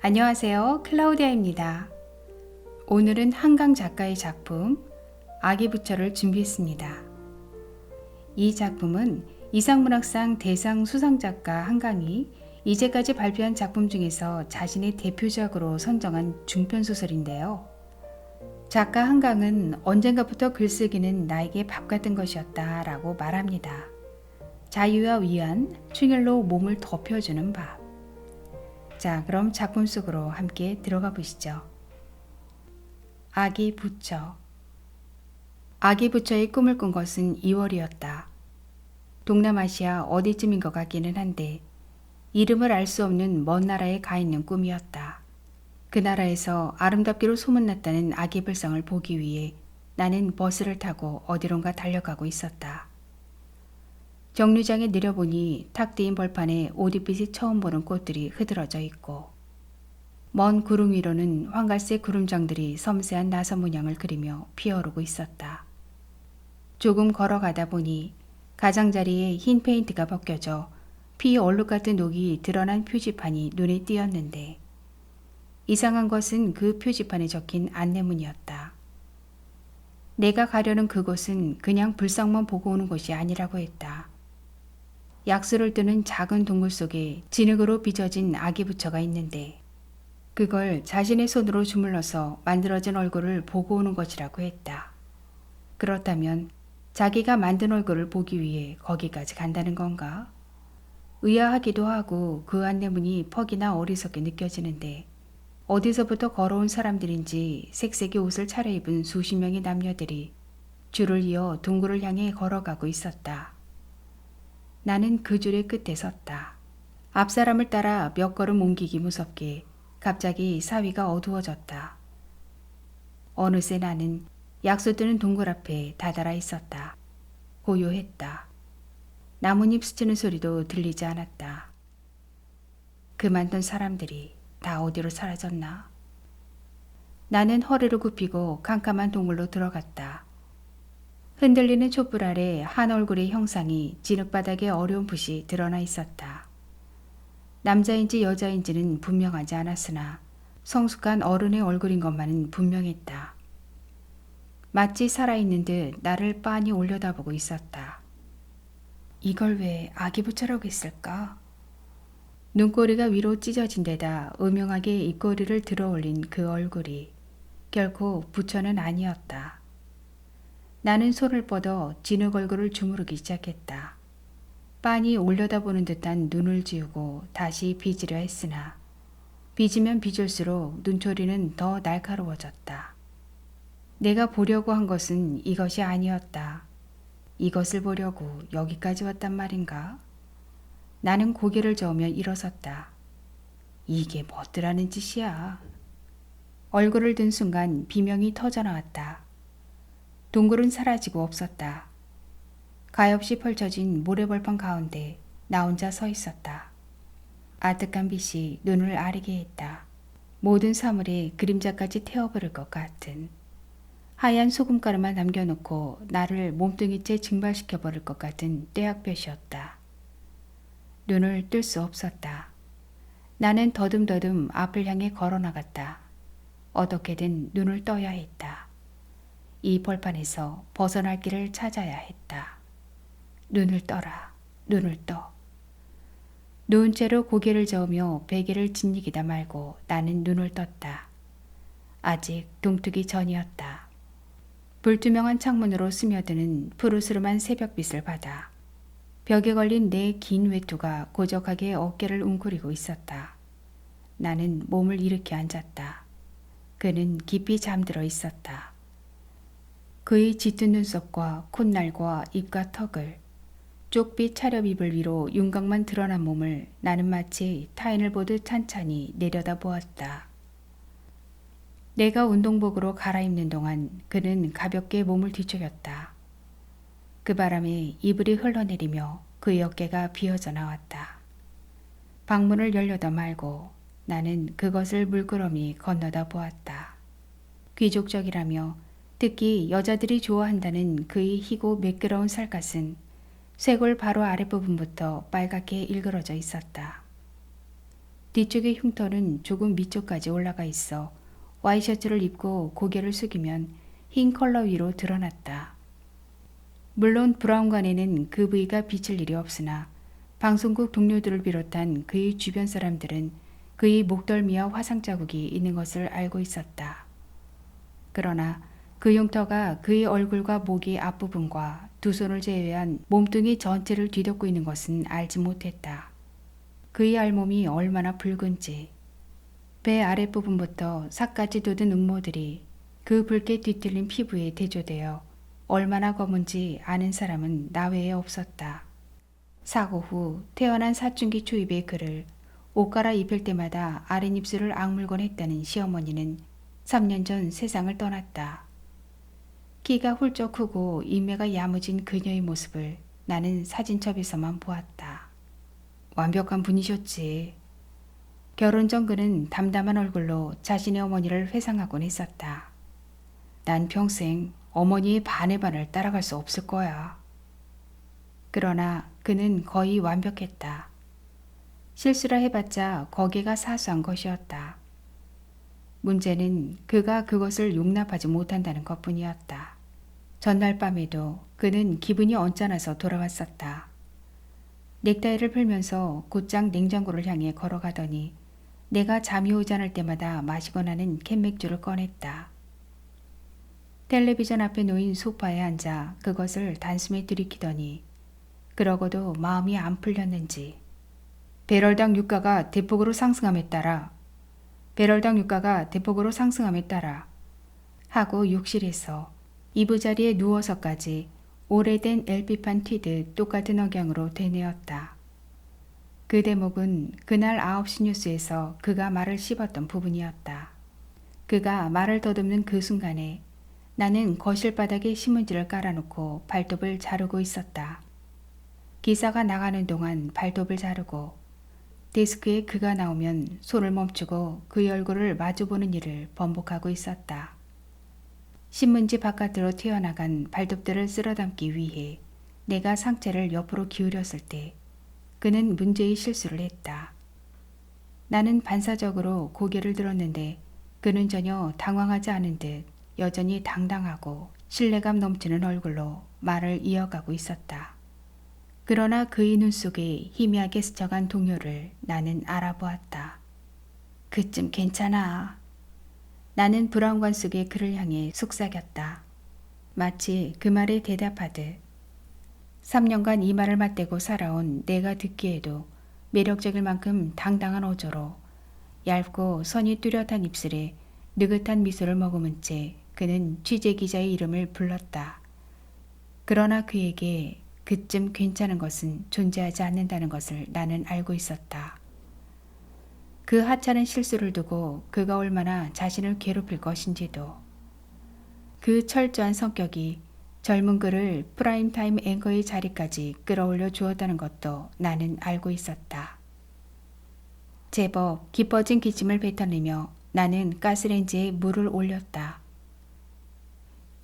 안녕하세요. 클라우디아입니다. 오늘은 한강 작가의 작품 아기 부처를 준비했습니다. 이 작품은 이상문학상 대상 수상작가 한강이 이제까지 발표한 작품 중에서 자신의 대표작으로 선정한 중편소설인데요. 작가 한강은 언젠가부터 글쓰기는 나에게 밥 같은 것이었다 라고 말합니다. 자유와 위안, 충혈로 몸을 덮여주는 밥. 자, 그럼 작품 속으로 함께 들어가 보시죠. 아기 부처. 아기 부처의 꿈을 꾼 것은 2월이었다. 동남아시아 어디쯤인 것 같기는 한데 이름을 알 수 없는 먼 나라에 가 있는 꿈이었다. 그 나라에서 아름답기로 소문났다는 아기 불상을 보기 위해 나는 버스를 타고 어디론가 달려가고 있었다. 정류장에 내려보니 탁 트인 벌판에 오디빛이 처음 보는 꽃들이 흐드러져 있고 먼 구름 위로는 황갈색 구름장들이 섬세한 나선 문양을 그리며 피어오르고 있었다. 조금 걸어가다 보니 가장자리에 흰 페인트가 벗겨져 피 얼룩 같은 녹이 드러난 표지판이 눈에 띄었는데 이상한 것은 그 표지판에 적힌 안내문이었다. 내가 가려는 그곳은 그냥 불상만 보고 오는 곳이 아니라고 했다. 약수를 뜨는 작은 동굴 속에 진흙으로 빚어진 아기 부처가 있는데 그걸 자신의 손으로 주물러서 만들어진 얼굴을 보고 오는 것이라고 했다. 그렇다면 자기가 만든 얼굴을 보기 위해 거기까지 간다는 건가? 의아하기도 하고 그 안내문이 퍽이나 어리석게 느껴지는데 어디서부터 걸어온 사람들인지 색색의 옷을 차려입은 수십 명의 남녀들이 줄을 이어 동굴을 향해 걸어가고 있었다. 나는 그 줄의 끝에 섰다. 앞 사람을 따라 몇 걸음 옮기기 무섭게 갑자기 사위가 어두워졌다. 어느새 나는 약수 뜨는 동굴 앞에 다다라 있었다. 고요했다. 나뭇잎 스치는 소리도 들리지 않았다. 그 많던 사람들이 다 어디로 사라졌나? 나는 허리를 굽히고 캄캄한 동굴로 들어갔다. 흔들리는 촛불 아래 한 얼굴의 형상이 진흙바닥에 어렴풋이 드러나 있었다. 남자인지 여자인지는 분명하지 않았으나 성숙한 어른의 얼굴인 것만은 분명했다. 마치 살아있는 듯 나를 빤히 올려다보고 있었다. 이걸 왜 아기 부처라고 했을까? 눈꼬리가 위로 찢어진 데다 음영하게 입꼬리를 들어올린 그 얼굴이 결코 부처는 아니었다. 나는 손을 뻗어 진흙 얼굴을 주무르기 시작했다. 빤히 올려다보는 듯한 눈을 지우고 다시 빚으려 했으나 빚으면 빚을수록 눈초리는 더 날카로워졌다. 내가 보려고 한 것은 이것이 아니었다. 이것을 보려고 여기까지 왔단 말인가? 나는 고개를 저으며 일어섰다. 이게 뭐더라는 짓이야. 얼굴을 든 순간 비명이 터져나왔다. 동굴은 사라지고 없었다. 가엾이 펼쳐진 모래벌판 가운데 나 혼자 서 있었다. 아득한 빛이 눈을 아리게 했다. 모든 사물에 그림자까지 태워버릴 것 같은 하얀 소금가루만 남겨놓고 나를 몸뚱이째 증발시켜버릴 것 같은 떼약볕이었다. 눈을 뜰 수 없었다. 나는 더듬더듬 앞을 향해 걸어나갔다. 어떻게든 눈을 떠야 했다. 이 벌판에서 벗어날 길을 찾아야 했다. 눈을 떠라, 눈을 떠. 누운 채로 고개를 저으며 베개를 짓이기다 말고 나는 눈을 떴다. 아직 동트기 전이었다. 불투명한 창문으로 스며드는 푸르스름한 새벽빛을 받아 벽에 걸린 내 긴 외투가 고적하게 어깨를 웅크리고 있었다. 나는 몸을 일으켜 앉았다. 그는 깊이 잠들어 있었다. 그의 짙은 눈썹과 콧날과 입과 턱을 쪽빛 차렵입을 위로 윤곽만 드러난 몸을 나는 마치 타인을 보듯 찬찬히 내려다보았다. 내가 운동복으로 갈아입는 동안 그는 가볍게 몸을 뒤척였다. 그 바람에 이불이 흘러내리며 그의 어깨가 비어져 나왔다. 방문을 열려다 말고 나는 그것을 물끄러미 건너다 보았다. 귀족적이라며 특히 여자들이 좋아한다는 그의 희고 매끄러운 살갗은 쇄골 바로 아랫부분부터 빨갛게 일그러져 있었다. 뒤쪽의 흉터는 조금 밑쪽까지 올라가 있어 와이셔츠를 입고 고개를 숙이면 흰 컬러 위로 드러났다. 물론 브라운관에는 그 부위가 비칠 일이 없으나 방송국 동료들을 비롯한 그의 주변 사람들은 그의 목덜미와 화상 자국이 있는 것을 알고 있었다. 그러나 그 흉터가 그의 얼굴과 목의 앞부분과 두 손을 제외한 몸뚱이 전체를 뒤덮고 있는 것은 알지 못했다. 그의 알몸이 얼마나 붉은지, 배 아랫부분부터 삭까지 돋은 음모들이 그 붉게 뒤틀린 피부에 대조되어 얼마나 검은지 아는 사람은 나 외에 없었다. 사고 후 태어난 사춘기 초입의 그를 옷 갈아입힐 때마다 아랫입술을 악물곤 했다는 시어머니는 3년 전 세상을 떠났다. 키가 훌쩍 크고 인매가 야무진 그녀의 모습을 나는 사진첩에서만 보았다. 완벽한 분이셨지. 결혼 전 그는 담담한 얼굴로 자신의 어머니를 회상하곤 했었다. 난 평생 어머니의 반의 반을 따라갈 수 없을 거야. 그러나 그는 거의 완벽했다. 실수라 해봤자 거기가 사소한 것이었다. 문제는 그가 그것을 용납하지 못한다는 것뿐이었다. 전날 밤에도 그는 기분이 언짢아서 돌아왔었다. 넥타이를 풀면서 곧장 냉장고를 향해 걸어가더니 내가 잠이 오지 않을 때마다 마시곤 하는 캔맥주를 꺼냈다. 텔레비전 앞에 놓인 소파에 앉아 그것을 단숨에 들이키더니 그러고도 마음이 안 풀렸는지 배럴당 유가가 대폭으로 상승함에 따라 하고 욕실에서 이부자리에 누워서까지 오래된 LP판 튀듯 똑같은 억양으로 되뇌었다. 그 대목은 그날 9시 뉴스에서 그가 말을 씹었던 부분이었다. 그가 말을 더듬는 그 순간에 나는 거실 바닥에 신문지를 깔아놓고 발톱을 자르고 있었다. 기사가 나가는 동안 발톱을 자르고 데스크에 그가 나오면 손을 멈추고 그의 얼굴을 마주보는 일을 번복하고 있었다. 신문지 바깥으로 튀어나간 발톱들을 쓸어담기 위해 내가 상체를 옆으로 기울였을 때 그는 문제의 실수를 했다. 나는 반사적으로 고개를 들었는데 그는 전혀 당황하지 않은 듯 여전히 당당하고 신뢰감 넘치는 얼굴로 말을 이어가고 있었다. 그러나 그의 눈 속에 희미하게 스쳐간 동요를 나는 알아보았다. 그쯤 괜찮아. 나는 브라운관 속의 그를 향해 속삭였다. 마치 그 말에 대답하듯 3년간 이 말을 맞대고 살아온 내가 듣기에도 매력적일 만큼 당당한 어조로 얇고 선이 뚜렷한 입술에 느긋한 미소를 머금은 채 그는 취재기자의 이름을 불렀다. 그러나 그에게 그쯤 괜찮은 것은 존재하지 않는다는 것을 나는 알고 있었다. 그 하찮은 실수를 두고 그가 얼마나 자신을 괴롭힐 것인지도, 그 철저한 성격이 젊은 그를 프라임타임 앵커의 자리까지 끌어올려 주었다는 것도 나는 알고 있었다. 제법 깊어진 기침을 뱉어내며 나는 가스레인지에 물을 올렸다.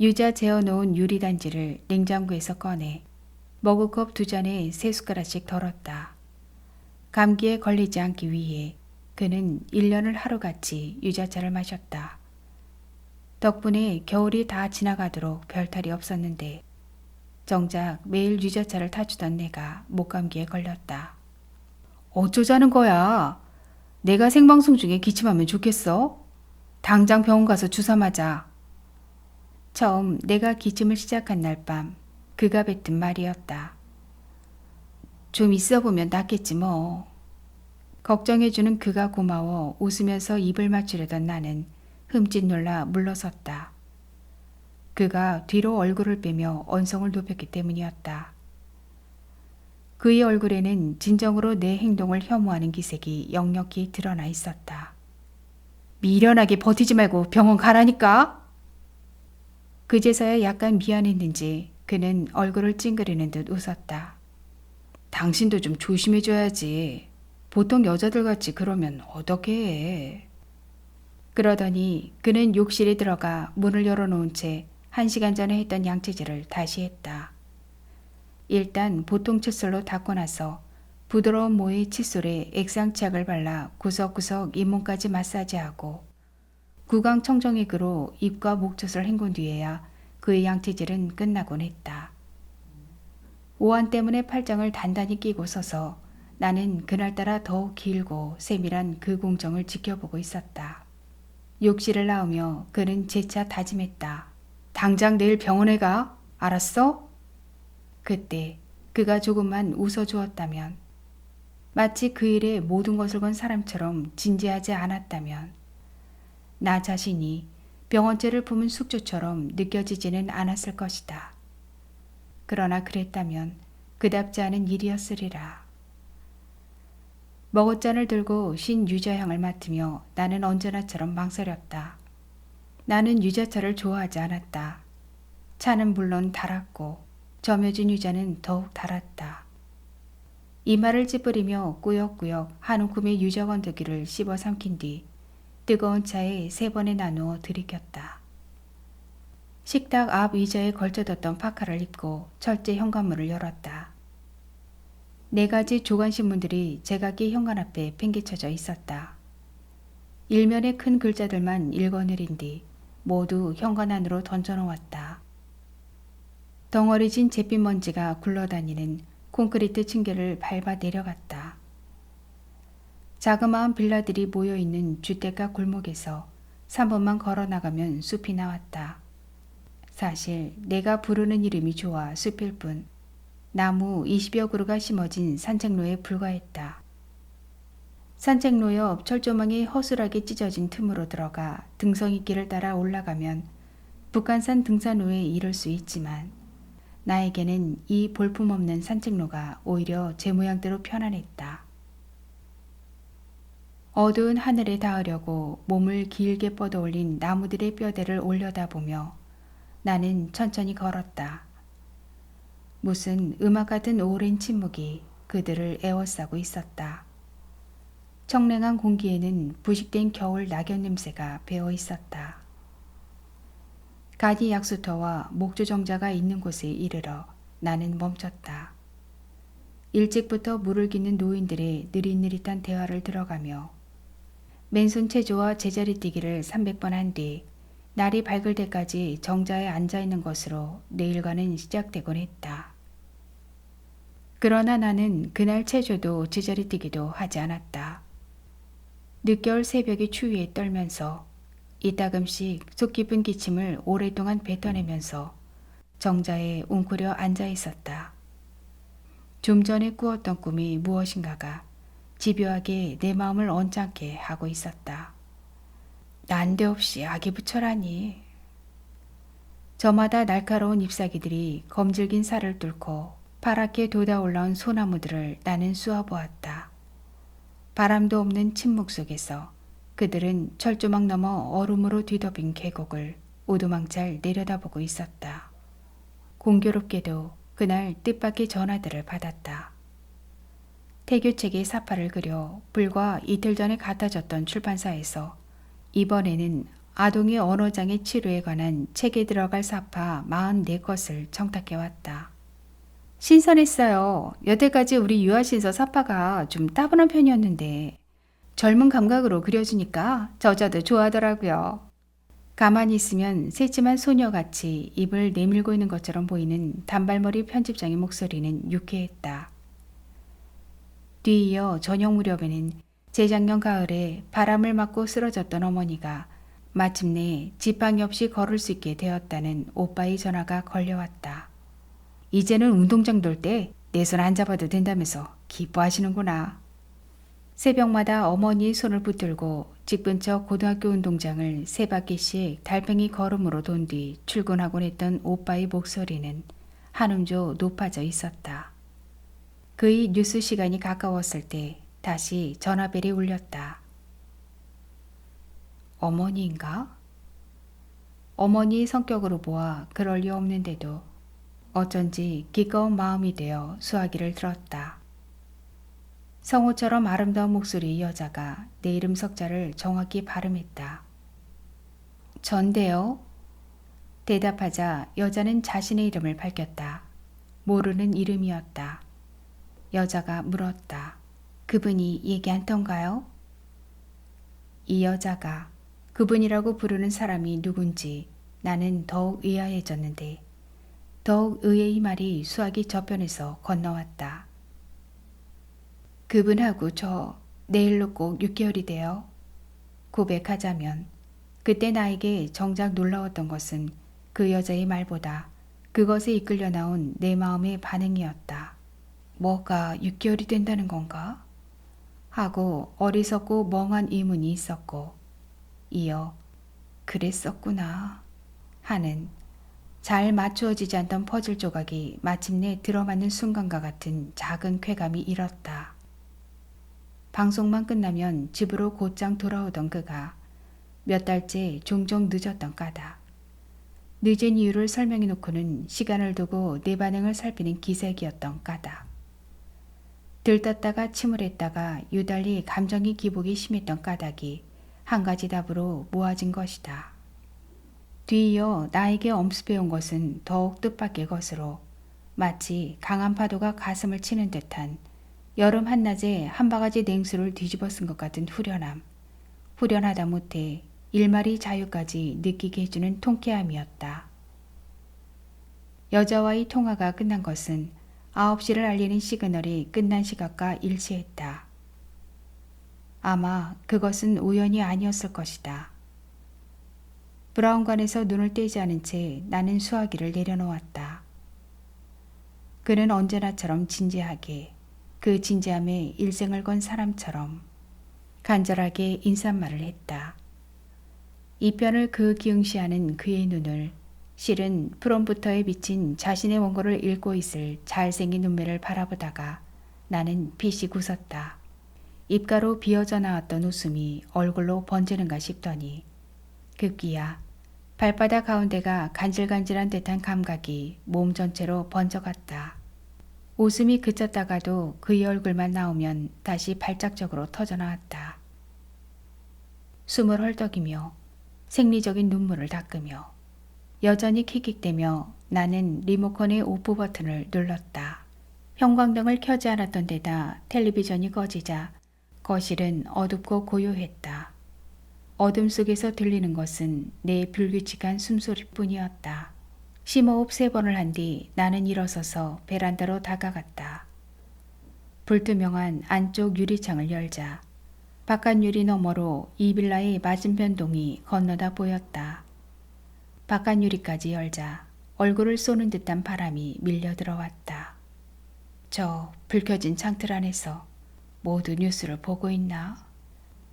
유자 재어놓은 유리단지를 냉장고에서 꺼내 머그컵 2잔에 3숟가락씩 덜었다. 감기에 걸리지 않기 위해 그는 1년을 하루같이 유자차를 마셨다. 덕분에 겨울이 다 지나가도록 별탈이 없었는데 정작 매일 유자차를 타주던 내가 목감기에 걸렸다. 어쩌자는 거야? 내가 생방송 중에 기침하면 좋겠어? 당장 병원 가서 주사 맞아. 처음 내가 기침을 시작한 날 밤 그가 뱉은 말이었다. 좀 있어 보면 낫겠지 뭐. 걱정해주는 그가 고마워 웃으면서 입을 맞추려던 나는 흠칫 놀라 물러섰다. 그가 뒤로 얼굴을 빼며 언성을 높였기 때문이었다. 그의 얼굴에는 진정으로 내 행동을 혐오하는 기색이 역력히 드러나 있었다. 미련하게 버티지 말고 병원 가라니까? 그제서야 약간 미안했는지 그는 얼굴을 찡그리는 듯 웃었다. 당신도 좀 조심해줘야지. 보통 여자들같이 그러면 어떻게 해? 그러더니 그는 욕실에 들어가 문을 열어놓은 채 1시간 전에 했던 양치질을 다시 했다. 일단 보통 칫솔로 닦고 나서 부드러운 모의 칫솔에 액상치약을 발라 구석구석 잇몸까지 마사지하고 구강 청정액으로 입과 목젖을 헹군 뒤에야 그의 양치질은 끝나곤 했다. 오한 때문에 팔짱을 단단히 끼고 서서 나는 그날따라 더욱 길고 세밀한 그 공정을 지켜보고 있었다. 욕실을 나오며 그는 재차 다짐했다. 당장 내일 병원에 가. 알았어? 그때 그가 조금만 웃어주었다면, 마치 그 일에 모든 것을 건 사람처럼 진지하지 않았다면, 나 자신이 병원죄를 품은 숙주처럼 느껴지지는 않았을 것이다. 그러나 그랬다면 그답지 않은 일이었으리라. 머그잔을 들고 신 유자향을 맡으며 나는 언제나처럼 망설였다. 나는 유자차를 좋아하지 않았다. 차는 물론 달았고 점여진 유자는 더욱 달았다. 이마를 찌푸리며 꾸역꾸역 한 움큼의 유자 건더기를 씹어 삼킨 뒤 뜨거운 차에 3번에 나누어 들이켰다. 식탁 앞 의자에 걸쳐뒀던 파카를 입고 철제 현관문을 열었다. 4가지 조간신문들이 제각기 현관 앞에 팽개쳐져 있었다. 일면의 큰 글자들만 읽어내린 뒤 모두 현관 안으로 던져놓았다. 덩어리진 잿빛 먼지가 굴러다니는 콘크리트 층계를 밟아 내려갔다. 자그마한 빌라들이 모여있는 주택가 골목에서 3분만 걸어나가면 숲이 나왔다. 사실 내가 부르는 이름이 좋아 숲일 뿐 나무 20여 그루가 심어진 산책로에 불과했다. 산책로 옆 철조망이 허술하게 찢어진 틈으로 들어가 등성이길을 따라 올라가면 북한산 등산로에 이를 수 있지만 나에게는 이 볼품없는 산책로가 오히려 제 모양대로 편안했다. 어두운 하늘에 닿으려고 몸을 길게 뻗어올린 나무들의 뼈대를 올려다보며 나는 천천히 걸었다. 무슨 음악 같은 오랜 침묵이 그들을 에워싸고 있었다. 청량한 공기에는 부식된 겨울 낙엽 냄새가 배어 있었다. 가니 약수터와 목조 정자가 있는 곳에 이르러 나는 멈췄다. 일찍부터 물을 기는 노인들의 느릿느릿한 대화를 들어가며 맨손 체조와 제자리 뛰기를 300번 한 뒤 날이 밝을 때까지 정자에 앉아있는 것으로 내 일과는 시작되곤 했다. 그러나 나는 그날 체조도 제자리 뛰기도 하지 않았다. 늦겨울 새벽의 추위에 떨면서 이따금씩 속 깊은 기침을 오랫동안 뱉어내면서 정자에 웅크려 앉아 있었다. 좀 전에 꾸었던 꿈이 무엇인가가 집요하게 내 마음을 언짢게 하고 있었다. 난데없이 아기 부처라니. 저마다 날카로운 잎사귀들이 검질긴 살을 뚫고 파랗게 돋아 올라온 소나무들을 나는 쏘아보았다. 바람도 없는 침묵 속에서 그들은 철조망 너머 얼음으로 뒤덮인 계곡을 오두망잘 내려다보고 있었다. 공교롭게도 그날 뜻밖의 전화들을 받았다. 태교책의 사파를 그려 불과 이틀 전에 갖다줬던 출판사에서 이번에는 아동의 언어장애 치료에 관한 책에 들어갈 사파 44것을 청탁해왔다. 신선했어요. 여태까지 우리 유아신서 사파가 좀 따분한 편이었는데 젊은 감각으로 그려주니까 저자도 좋아하더라고요. 가만히 있으면 새침한 소녀같이 입을 내밀고 있는 것처럼 보이는 단발머리 편집장의 목소리는 유쾌했다. 뒤이어 저녁 무렵에는 재작년 가을에 바람을 맞고 쓰러졌던 어머니가 마침내 지팡이 없이 걸을 수 있게 되었다는 오빠의 전화가 걸려왔다. 이제는 운동장 돌 때 내 손 안 잡아도 된다면서 기뻐하시는구나. 새벽마다 어머니의 손을 붙들고 집 근처 고등학교 운동장을 3바퀴씩 달팽이 걸음으로 돈 뒤 출근하곤 했던 오빠의 목소리는 한음조 높아져 있었다. 그의 뉴스 시간이 가까웠을 때 다시 전화벨이 울렸다. 어머니인가? 어머니의 성격으로 보아 그럴 리 없는데도 어쩐지 기꺼운 마음이 되어 수화기를 들었다. 성우처럼 아름다운 목소리의 여자가 내 이름 석자를 정확히 발음했다. 전데요? 대답하자 여자는 자신의 이름을 밝혔다. 모르는 이름이었다. 여자가 물었다. 그분이 얘기한던가요? 이 여자가 그분이라고 부르는 사람이 누군지 나는 더욱 의아해졌는데 더욱 의의 말이 수화기 저편에서 건너왔다. 그분하고 저 내일로 꼭 6개월이 돼요. 고백하자면 그때 나에게 정작 놀라웠던 것은 그 여자의 말보다 그것에 이끌려 나온 내 마음의 반응이었다. 뭐가 6개월이 된다는 건가? 하고 어리석고 멍한 의문이 있었고 이어 그랬었구나 하는 잘 맞추어지지 않던 퍼즐 조각이 마침내 들어맞는 순간과 같은 작은 쾌감이 일었다. 방송만 끝나면 집으로 곧장 돌아오던 그가 몇 달째 종종 늦었던 까닭. 늦은 이유를 설명해 놓고는 시간을 두고 내 반응을 살피는 기색이었던 까닭. 들떴다가 침울했다가 유달리 감정이 기복이 심했던 까닭이 한 가지 답으로 모아진 것이다. 뒤이어 나에게 엄습해온 것은 더욱 뜻밖의 것으로 마치 강한 파도가 가슴을 치는 듯한 여름 한낮에 한 바가지 냉수를 뒤집어 쓴 것 같은 후련함. 후련하다 못해 일말의 자유까지 느끼게 해주는 통쾌함이었다. 여자와의 통화가 끝난 것은 9시를 알리는 시그널이 끝난 시각과 일치했다. 아마 그것은 우연이 아니었을 것이다. 브라운관에서 눈을 떼지 않은 채 나는 수화기를 내려놓았다. 그는 언제나처럼 진지하게 그 진지함에 일생을 건 사람처럼 간절하게 인사말을 했다. 이편을 그 기응시하는 그의 눈을 실은 프롬부터에 비친 자신의 원고를 읽고 있을 잘생긴 눈매를 바라보다가 나는 피식 웃었다. 입가로 비어져 나왔던 웃음이 얼굴로 번지는가 싶더니 급기야 발바닥 가운데가 간질간질한 듯한 감각이 몸 전체로 번져갔다. 웃음이 그쳤다가도 그의 얼굴만 나오면 다시 발작적으로 터져나왔다. 숨을 헐떡이며 생리적인 눈물을 닦으며 여전히 킥킥대며 나는 리모컨의 오프 버튼을 눌렀다. 형광등을 켜지 않았던 데다 텔레비전이 꺼지자 거실은 어둡고 고요했다. 어둠 속에서 들리는 것은 내 불규칙한 숨소리뿐이었다. 심호흡 3번을 한 뒤 나는 일어서서 베란다로 다가갔다. 불투명한 안쪽 유리창을 열자 바깥 유리 너머로 이 빌라의 맞은편 동이 건너다 보였다. 바깥 유리까지 열자 얼굴을 쏘는 듯한 바람이 밀려 들어왔다. 저 불 켜진 창틀 안에서 모두 뉴스를 보고 있나?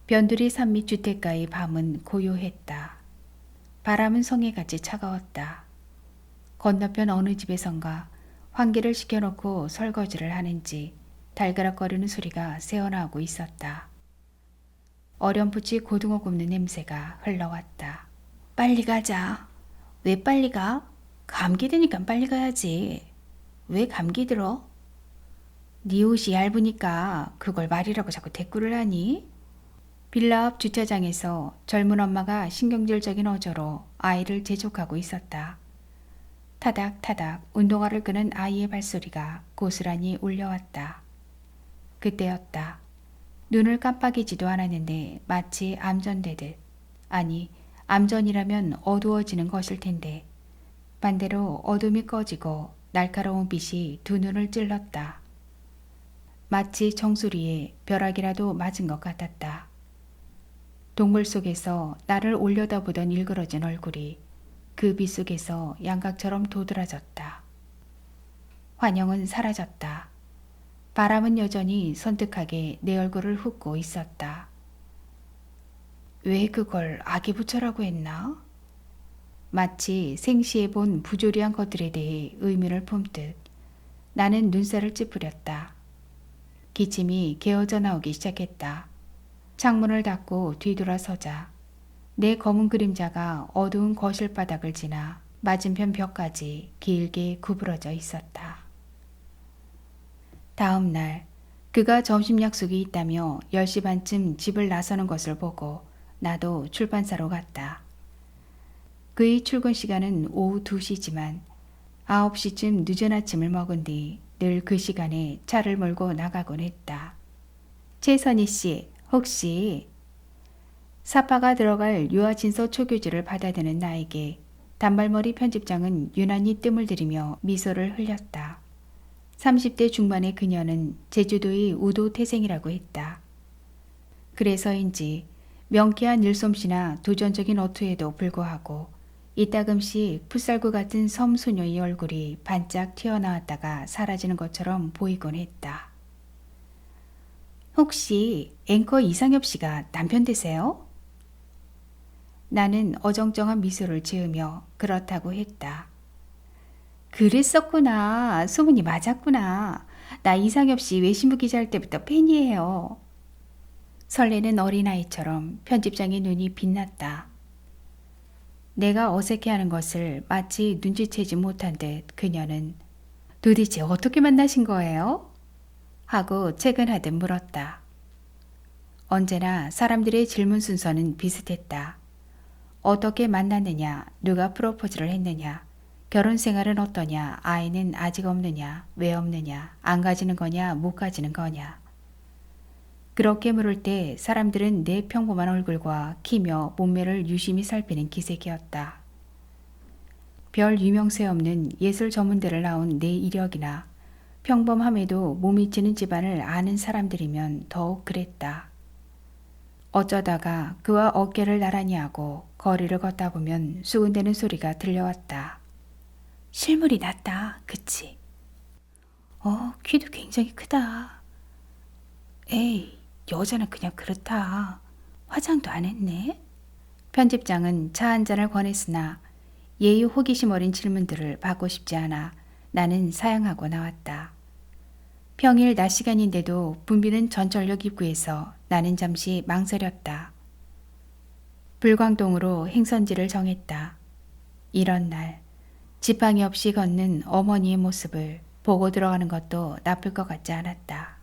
변두리 산밑 주택가의 밤은 고요했다. 바람은 성에같이 차가웠다. 건너편 어느 집에선가 환기를 시켜놓고 설거지를 하는지 달그락거리는 소리가 새어나오고 있었다. 어렴풋이 고등어 굽는 냄새가 흘러왔다. 빨리 가자. 왜 빨리 가? 감기 드니까 빨리 가야지. 왜 감기 들어? 네 옷이 얇으니까 그걸 말이라고 자꾸 대꾸를 하니? 빌라 앞 주차장에서 젊은 엄마가 신경질적인 어조로 아이를 재촉하고 있었다. 타닥타닥 운동화를 끄는 아이의 발소리가 고스란히 울려왔다. 그때였다. 눈을 깜빡이지도 않았는데 마치 암전되듯, 아니 암전이라면 어두워지는 것일 텐데 반대로 어둠이 꺼지고 날카로운 빛이 두 눈을 찔렀다. 마치 정수리에 벼락이라도 맞은 것 같았다. 동굴 속에서 나를 올려다보던 일그러진 얼굴이 그 빛 속에서 양각처럼 도드라졌다. 환영은 사라졌다. 바람은 여전히 선뜩하게 내 얼굴을 훑고 있었다. 왜 그걸 아기 부처라고 했나? 마치 생시에 본 부조리한 것들에 대해 의문을 품듯 나는 눈살을 찌푸렸다. 기침이 개어져 나오기 시작했다. 창문을 닫고 뒤돌아서자 내 검은 그림자가 어두운 거실 바닥을 지나 맞은편 벽까지 길게 구부러져 있었다. 다음 날 그가 점심 약속이 있다며 10시 반쯤 집을 나서는 것을 보고 나도 출판사로 갔다. 그의 출근 시간은 오후 2시지만 9시쯤 늦은 아침을 먹은 뒤 늘 그 시간에 차를 몰고 나가곤 했다. 최선희 씨, 혹시 사파가 들어갈 유아진서 초교주를 받아드는 나에게 단발머리 편집장은 유난히 뜸을 들이며 미소를 흘렸다. 30대 중반의 그녀는 제주도의 우도 태생이라고 했다. 그래서인지 명쾌한 일솜씨나 도전적인 어투에도 불구하고 이따금씩 풋살구 같은 섬소녀의 얼굴이 반짝 튀어나왔다가 사라지는 것처럼 보이곤 했다. 혹시 앵커 이상엽 씨가 남편 되세요? 나는 어정쩡한 미소를 지으며 그렇다고 했다. 그랬었구나. 소문이 맞았구나. 나 이상엽 씨 외신부 기자할 때부터 팬이에요. 설레는 어린아이처럼 편집장의 눈이 빛났다. 내가 어색해하는 것을 마치 눈치채지 못한 듯 그녀는 도대체 어떻게 만나신 거예요? 하고 채근하듯 물었다. 언제나 사람들의 질문 순서는 비슷했다. 어떻게 만났느냐, 누가 프로포즈를 했느냐, 결혼 생활은 어떠냐, 아이는 아직 없느냐, 왜 없느냐, 안 가지는 거냐, 못 가지는 거냐. 그렇게 물을 때 사람들은 내 평범한 얼굴과 키며 몸매를 유심히 살피는 기색이었다. 별 유명세 없는 예술 전문대를 나온 내 이력이나 평범함에도 몸이 치는 집안을 아는 사람들이면 더욱 그랬다. 어쩌다가 그와 어깨를 나란히 하고 거리를 걷다 보면 수군대는 소리가 들려왔다. 실물이 낫다, 그치? 키도 굉장히 크다. 에이, 여자는 그냥 그렇다. 화장도 안 했네. 편집장은 차 한 잔을 권했으나 예의 호기심 어린 질문들을 받고 싶지 않아 나는 사양하고 나왔다. 평일 낮 시간인데도 붐비는 전철역 입구에서 나는 잠시 망설였다. 불광동으로 행선지를 정했다. 이런 날 지팡이 없이 걷는 어머니의 모습을 보고 들어가는 것도 나쁠 것 같지 않았다.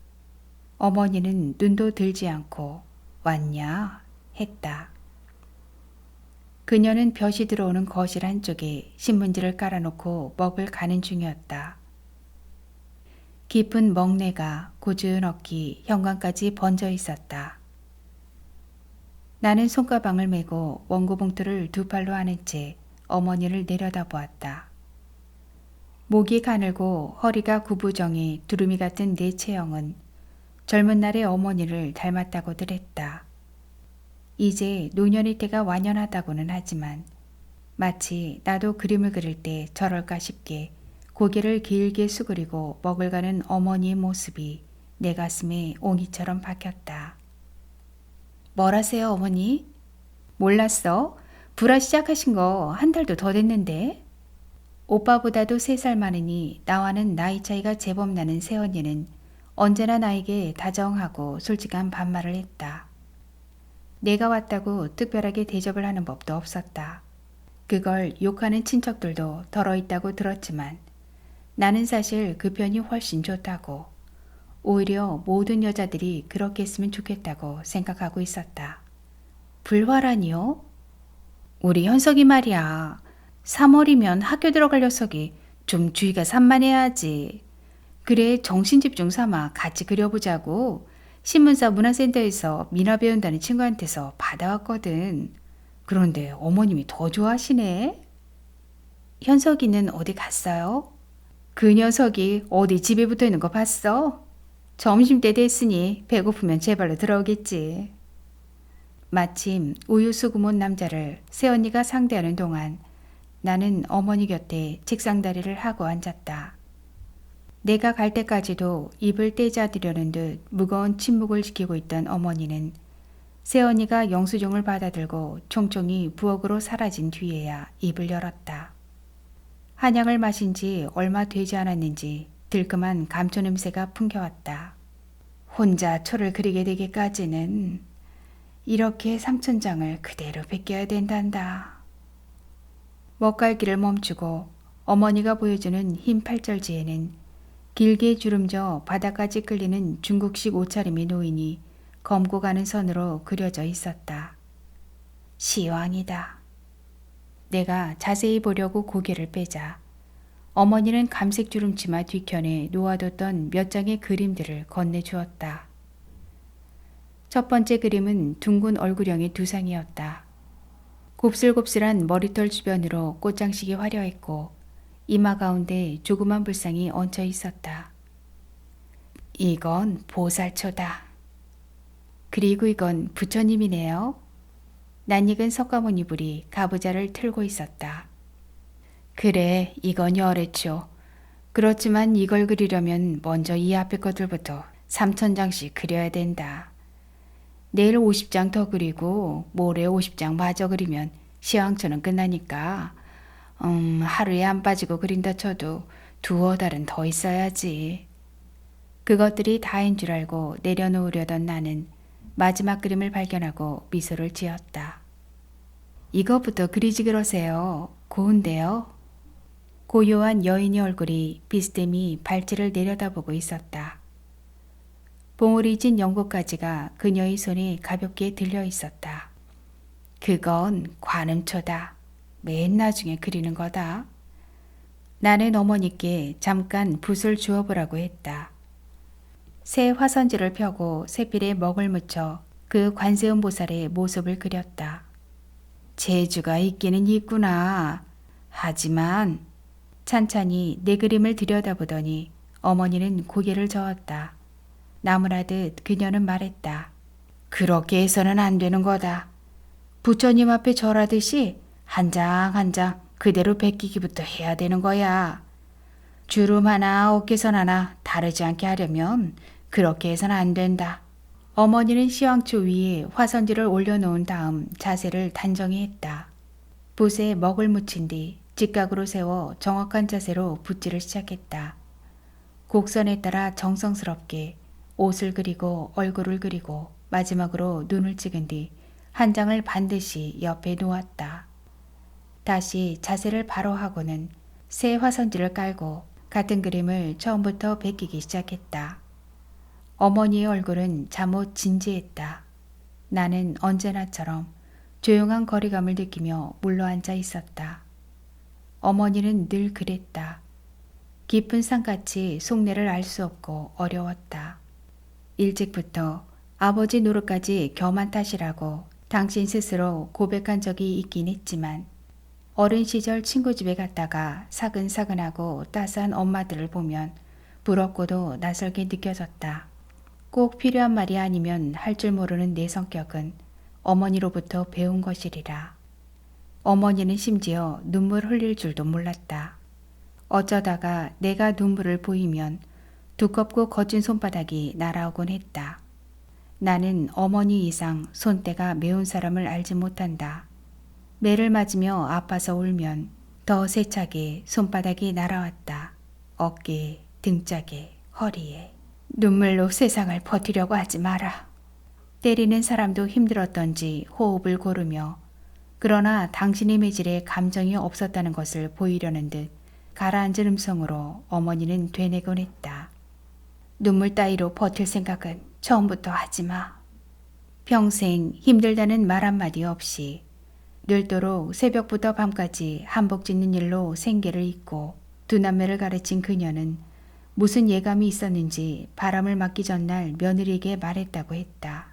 어머니는 눈도 들지 않고 왔냐 했다. 그녀는 볕이 들어오는 거실 한쪽에 신문지를 깔아놓고 먹을 가는 중이었다. 깊은 먹내가 고즈넉히 현관까지 번져 있었다. 나는 손가방을 메고 원고 봉투를 두 팔로 안은 채 어머니를 내려다보았다. 목이 가늘고 허리가 구부정해 두루미 같은 내 체형은 젊은 날의 어머니를 닮았다고들 했다. 이제 노년의 때가 완연하다고는 하지만 마치 나도 그림을 그릴 때 저럴까 싶게 고개를 길게 수그리고 먹을 가는 어머니의 모습이 내 가슴에 옹이처럼 박혔다. 뭐라세요, 어머니? 몰랐어? 불화 시작하신 거 한 달도 더 됐는데. 오빠보다도 3살 많으니 나와는 나이 차이가 제법 나는 새언니는 언제나 나에게 다정하고 솔직한 반말을 했다. 내가 왔다고 특별하게 대접을 하는 법도 없었다. 그걸 욕하는 친척들도 덜어 있다고 들었지만 나는 사실 그 편이 훨씬 좋다고, 오히려 모든 여자들이 그렇게 했으면 좋겠다고 생각하고 있었다. 불화라니요? 우리 현석이 말이야. 3월이면 학교 들어갈 녀석이 좀 주의가 산만해야지. 그래, 정신집중 삼아 같이 그려보자고 신문사 문화센터에서 미나 배운다는 친구한테서 받아왔거든. 그런데 어머님이 더 좋아하시네. 현석이는 어디 갔어요? 그 녀석이 어디 집에 붙어 있는 거 봤어? 점심때 됐으니 배고프면 제 발로 들어오겠지. 마침 우유 수금 온 남자를 새언니가 상대하는 동안 나는 어머니 곁에 책상다리를 하고 앉았다. 내가 갈 때까지도 입을 떼자드려는 듯 무거운 침묵을 지키고 있던 어머니는 새언니가 영수증을 받아들고 총총히 부엌으로 사라진 뒤에야 입을 열었다. 한약을 마신 지 얼마 되지 않았는지 들끔한 감초 냄새가 풍겨왔다. 혼자 초를 그리게 되기까지는 이렇게 삼천장을 그대로 베껴야 된단다. 먹갈기를 멈추고 어머니가 보여주는 흰 팔절지에는 길게 주름져 바닥까지 끌리는 중국식 옷차림의 노인이 검고 가는 선으로 그려져 있었다. 시왕이다. 내가 자세히 보려고 고개를 빼자 어머니는 감색 주름치마 뒤편에 놓아뒀던 몇 장의 그림들을 건네주었다. 첫 번째 그림은 둥근 얼굴형의 두상이었다. 곱슬곱슬한 머리털 주변으로 꽃장식이 화려했고 이마 가운데 조그만 불상이 얹혀 있었다. 이건 보살초다. 그리고 이건 부처님이네요. 낯익은 석가모니 불이 가부좌를 틀고 있었다. 그래, 이건 열애초. 그렇지만 이걸 그리려면 먼저 이 앞에 것들부터 3,000장씩 그려야 된다. 내일 50장 더 그리고 모레 50장 마저 그리면 시황초는 끝나니까 하루에 안 빠지고 그린다 쳐도 2-5달은 더 있어야지. 그것들이 다인 줄 알고 내려놓으려던 나는 마지막 그림을 발견하고 미소를 지었다. 이것부터 그리지 그러세요. 고운데요. 고요한 여인의 얼굴이 비스듬히 발치를 내려다보고 있었다. 봉우리 진 연꽃가지가 그녀의 손에 가볍게 들려 있었다. 그건 관음초다. 맨 나중에 그리는 거다. 나는 어머니께 잠깐 붓을 주워보라고 했다. 새 화선지를 펴고 새필에 먹을 묻혀 그 관세음 보살의 모습을 그렸다. 재주가 있기는 있구나. 하지만 찬찬히 내 그림을 들여다보더니 어머니는 고개를 저었다. 나무라듯 그녀는 말했다. 그렇게 해서는 안 되는 거다. 부처님 앞에 절하듯이 한 장 한 장 그대로 베끼기부터 해야 되는 거야. 주름 하나 어깨선 하나 다르지 않게 하려면 그렇게 해서는 안 된다. 어머니는 시황초 위에 화선지를 올려놓은 다음 자세를 단정히 했다. 붓에 먹을 묻힌 뒤 직각으로 세워 정확한 자세로 붓질을 시작했다. 곡선에 따라 정성스럽게 옷을 그리고 얼굴을 그리고 마지막으로 눈을 찍은 뒤 한 장을 반드시 옆에 놓았다. 다시 자세를 바로 하고는 새 화선지를 깔고 같은 그림을 처음부터 베끼기 시작했다. 어머니의 얼굴은 잠옷 진지했다. 나는 언제나처럼 조용한 거리감을 느끼며 물러앉아 있었다. 어머니는 늘 그랬다. 깊은 산같이 속내를 알 수 없고 어려웠다. 일찍부터 아버지 노릇까지 겸한 탓이라고 당신 스스로 고백한 적이 있긴 했지만 어린 시절 친구 집에 갔다가 사근사근하고 따스한 엄마들을 보면 부럽고도 낯설게 느껴졌다. 꼭 필요한 말이 아니면 할 줄 모르는 내 성격은 어머니로부터 배운 것이리라. 어머니는 심지어 눈물 흘릴 줄도 몰랐다. 어쩌다가 내가 눈물을 보이면 두껍고 거친 손바닥이 날아오곤 했다. 나는 어머니 이상 손때가 매운 사람을 알지 못한다. 매를 맞으며 아파서 울면 더 세차게 손바닥이 날아왔다. 어깨에, 등짝에, 허리에. 눈물로 세상을 버티려고 하지 마라. 때리는 사람도 힘들었던지 호흡을 고르며 그러나 당신의 매질에 감정이 없었다는 것을 보이려는 듯 가라앉은 음성으로 어머니는 되뇌곤 했다. 눈물 따위로 버틸 생각은 처음부터 하지 마. 평생 힘들다는 말 한마디 없이 늘도록 새벽부터 밤까지 한복 짓는 일로 생계를 잇고 두 남매를 가르친 그녀는 무슨 예감이 있었는지 바람을 맞기 전날 며느리에게 말했다고 했다.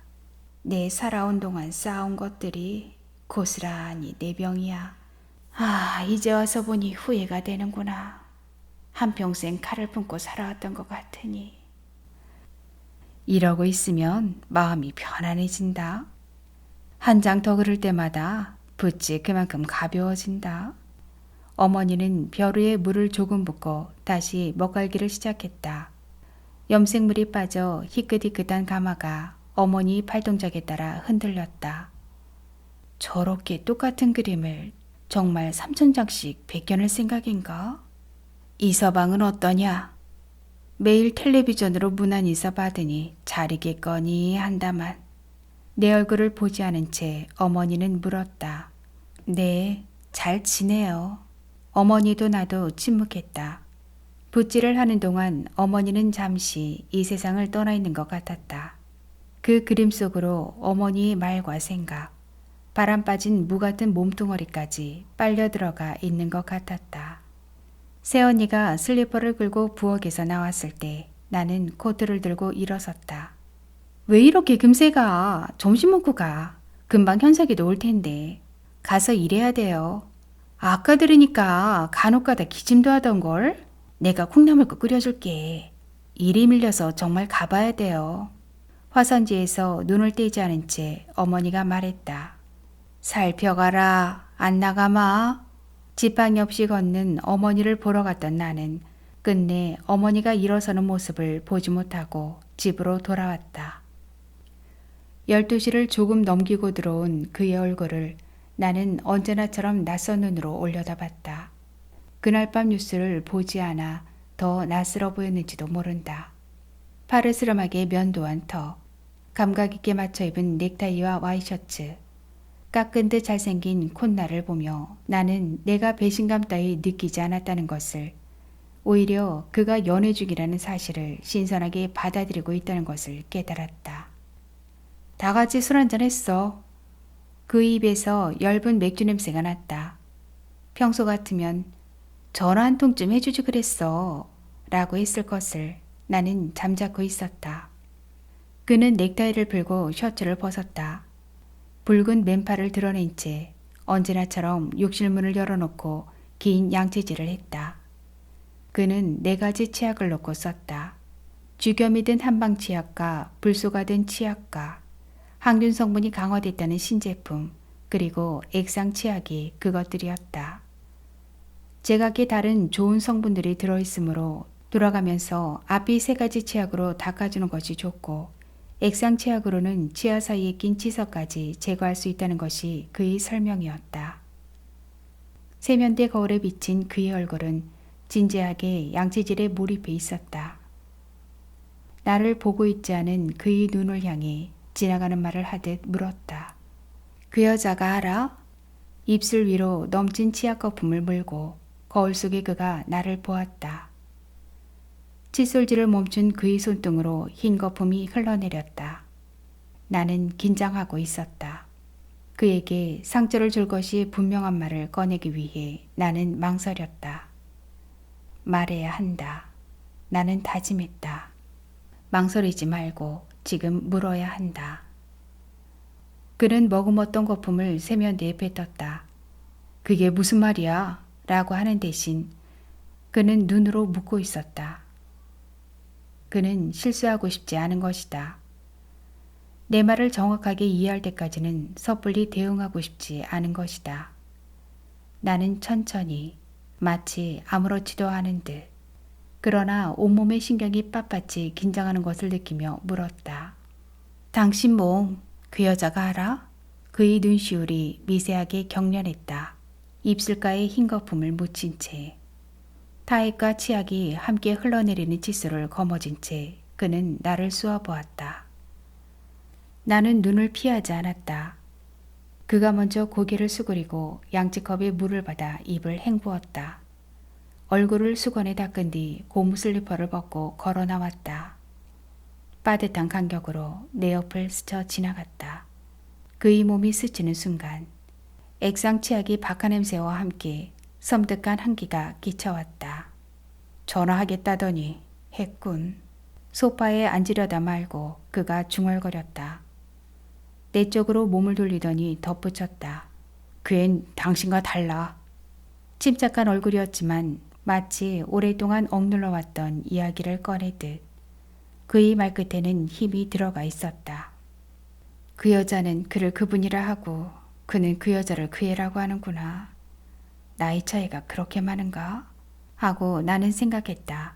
내 살아온 동안 쌓아온 것들이 고스란히 내 병이야. 이제 와서 보니 후회가 되는구나. 한평생 칼을 품고 살아왔던 것 같으니. 이러고 있으면 마음이 편안해진다. 한 장 더 그릴 때마다 붓이 그만큼 가벼워진다. 어머니는 벼루에 물을 조금 붓고 다시 먹갈기를 시작했다. 염색물이 빠져 희끗희끗한 가마가 어머니 팔동작에 따라 흔들렸다. 저렇게 똑같은 그림을 정말 3,000장씩 베껴낼 생각인가? 이 서방은 어떠냐? 매일 텔레비전으로 문안 인사 받으니 잘 있겠거니 한다만 내 얼굴을 보지 않은 채 어머니는 물었다. 네, 잘 지내요. 어머니도 나도 침묵했다. 붓질을 하는 동안 어머니는 잠시 이 세상을 떠나 있는 것 같았다. 그 그림 속으로 어머니의 말과 생각, 바람 빠진 무 같은 몸뚱어리까지 빨려 들어가 있는 것 같았다. 새언니가 슬리퍼를 끌고 부엌에서 나왔을 때 나는 코트를 들고 일어섰다. 왜 이렇게 금세 가? 점심 먹고 가. 금방 현석이도 올 텐데. 가서 일해야 돼요. 아까 들으니까 간혹가다 기침도 하던걸? 내가 콩나물국 끓여줄게. 일이 밀려서 정말 가봐야 돼요. 화선지에서 눈을 떼지 않은 채 어머니가 말했다. 살펴가라. 안 나가마. 지팡이 없이 걷는 어머니를 보러 갔던 나는 끝내 어머니가 일어서는 모습을 보지 못하고 집으로 돌아왔다. 12시를 조금 넘기고 들어온 그의 얼굴을 나는 언제나처럼 낯선 눈으로 올려다봤다. 그날 밤 뉴스를 보지 않아 더 낯설어 보였는지도 모른다. 파르스름하게 면도한 턱, 감각 있게 맞춰 입은 넥타이와 와이셔츠, 깎은 듯 잘생긴 콧날을 보며 나는 내가 배신감 따위 느끼지 않았다는 것을, 오히려 그가 연애 중이라는 사실을 신선하게 받아들이고 있다는 것을 깨달았다. 다 같이 술 한잔 했어. 그 입에서 엷은 맥주 냄새가 났다. 평소 같으면 전화 한 통쯤 해주지 그랬어 라고 했을 것을 나는 잠자코 있었다. 그는 넥타이를 풀고 셔츠를 벗었다. 붉은 맨팔을 드러낸 채 언제나처럼 욕실문을 열어놓고 긴 양치질을 했다. 그는 4가지 치약을 놓고 썼다. 주겸이 든 한방 치약과 불소가 든 치약과 항균 성분이 강화됐다는 신제품, 그리고 액상 치약이 그것들이었다. 제각기 다른 좋은 성분들이 들어있으므로 돌아가면서 앞이 3가지 치약으로 닦아주는 것이 좋고 액상 치약으로는 치아 사이에 낀 치석까지 제거할 수 있다는 것이 그의 설명이었다. 세면대 거울에 비친 그의 얼굴은 진지하게 양치질에 몰입해 있었다. 나를 보고 있지 않은 그의 눈을 향해 지나가는 말을 하듯 물었다. 그 여자가 알아? 입술 위로 넘친 치약 거품을 물고 거울 속에 그가 나를 보았다. 칫솔질을 멈춘 그의 손등으로 흰 거품이 흘러내렸다. 나는 긴장하고 있었다. 그에게 상처를 줄 것이 분명한 말을 꺼내기 위해 나는 망설였다. 말해야 한다. 나는 다짐했다. 망설이지 말고 지금 물어야 한다. 그는 머금었던 거품을 세면대에 뱉었다. 그게 무슨 말이야? 라고 하는 대신 그는 눈으로 묻고 있었다. 그는 실수하고 싶지 않은 것이다. 내 말을 정확하게 이해할 때까지는 섣불리 대응하고 싶지 않은 것이다. 나는 천천히 마치 아무렇지도 않은 듯, 그러나 온몸의 신경이 빳빳이 긴장하는 것을 느끼며 물었다. 당신 몸, 그 여자가 알아? 그의 눈시울이 미세하게 경련했다. 입술가에 흰 거품을 묻힌 채 타액과 치약이 함께 흘러내리는 칫솔을 거머쥔 채 그는 나를 쏘아보았다. 나는 눈을 피하지 않았다. 그가 먼저 고개를 수그리고 양치컵에 물을 받아 입을 헹구었다. 얼굴을 수건에 닦은 뒤 고무 슬리퍼를 벗고 걸어 나왔다. 빠듯한 간격으로 내 옆을 스쳐 지나갔다. 그의 몸이 스치는 순간 액상 치약이 박하 냄새와 함께 섬뜩한 한기가 끼쳐왔다. 전화하겠다더니 했군. 소파에 앉으려다 말고 그가 중얼거렸다. 내 쪽으로 몸을 돌리더니 덧붙였다. 그앤 당신과 달라. 침착한 얼굴이었지만 마치 오랫동안 억눌러왔던 이야기를 꺼내듯 그의 말끝에는 힘이 들어가 있었다. 그 여자는 그를 그분이라 하고 그는 그 여자를 그 애라고 하는구나. 나이 차이가 그렇게 많은가? 하고 나는 생각했다.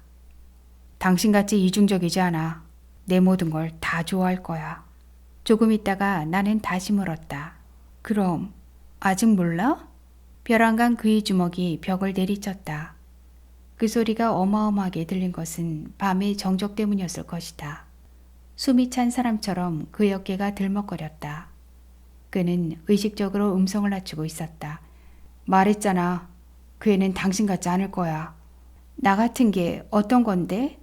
당신같이 이중적이지 않아. 내 모든 걸 다 좋아할 거야. 조금 있다가 나는 다시 물었다. 그럼 아직 몰라? 벼랑간 그의 주먹이 벽을 내리쳤다. 그 소리가 어마어마하게 들린 것은 밤의 정적 때문이었을 것이다. 숨이 찬 사람처럼 그의 어깨가 들먹거렸다. 그는 의식적으로 음성을 낮추고 있었다. 말했잖아. 그 애는 당신 같지 않을 거야. 나 같은 게 어떤 건데?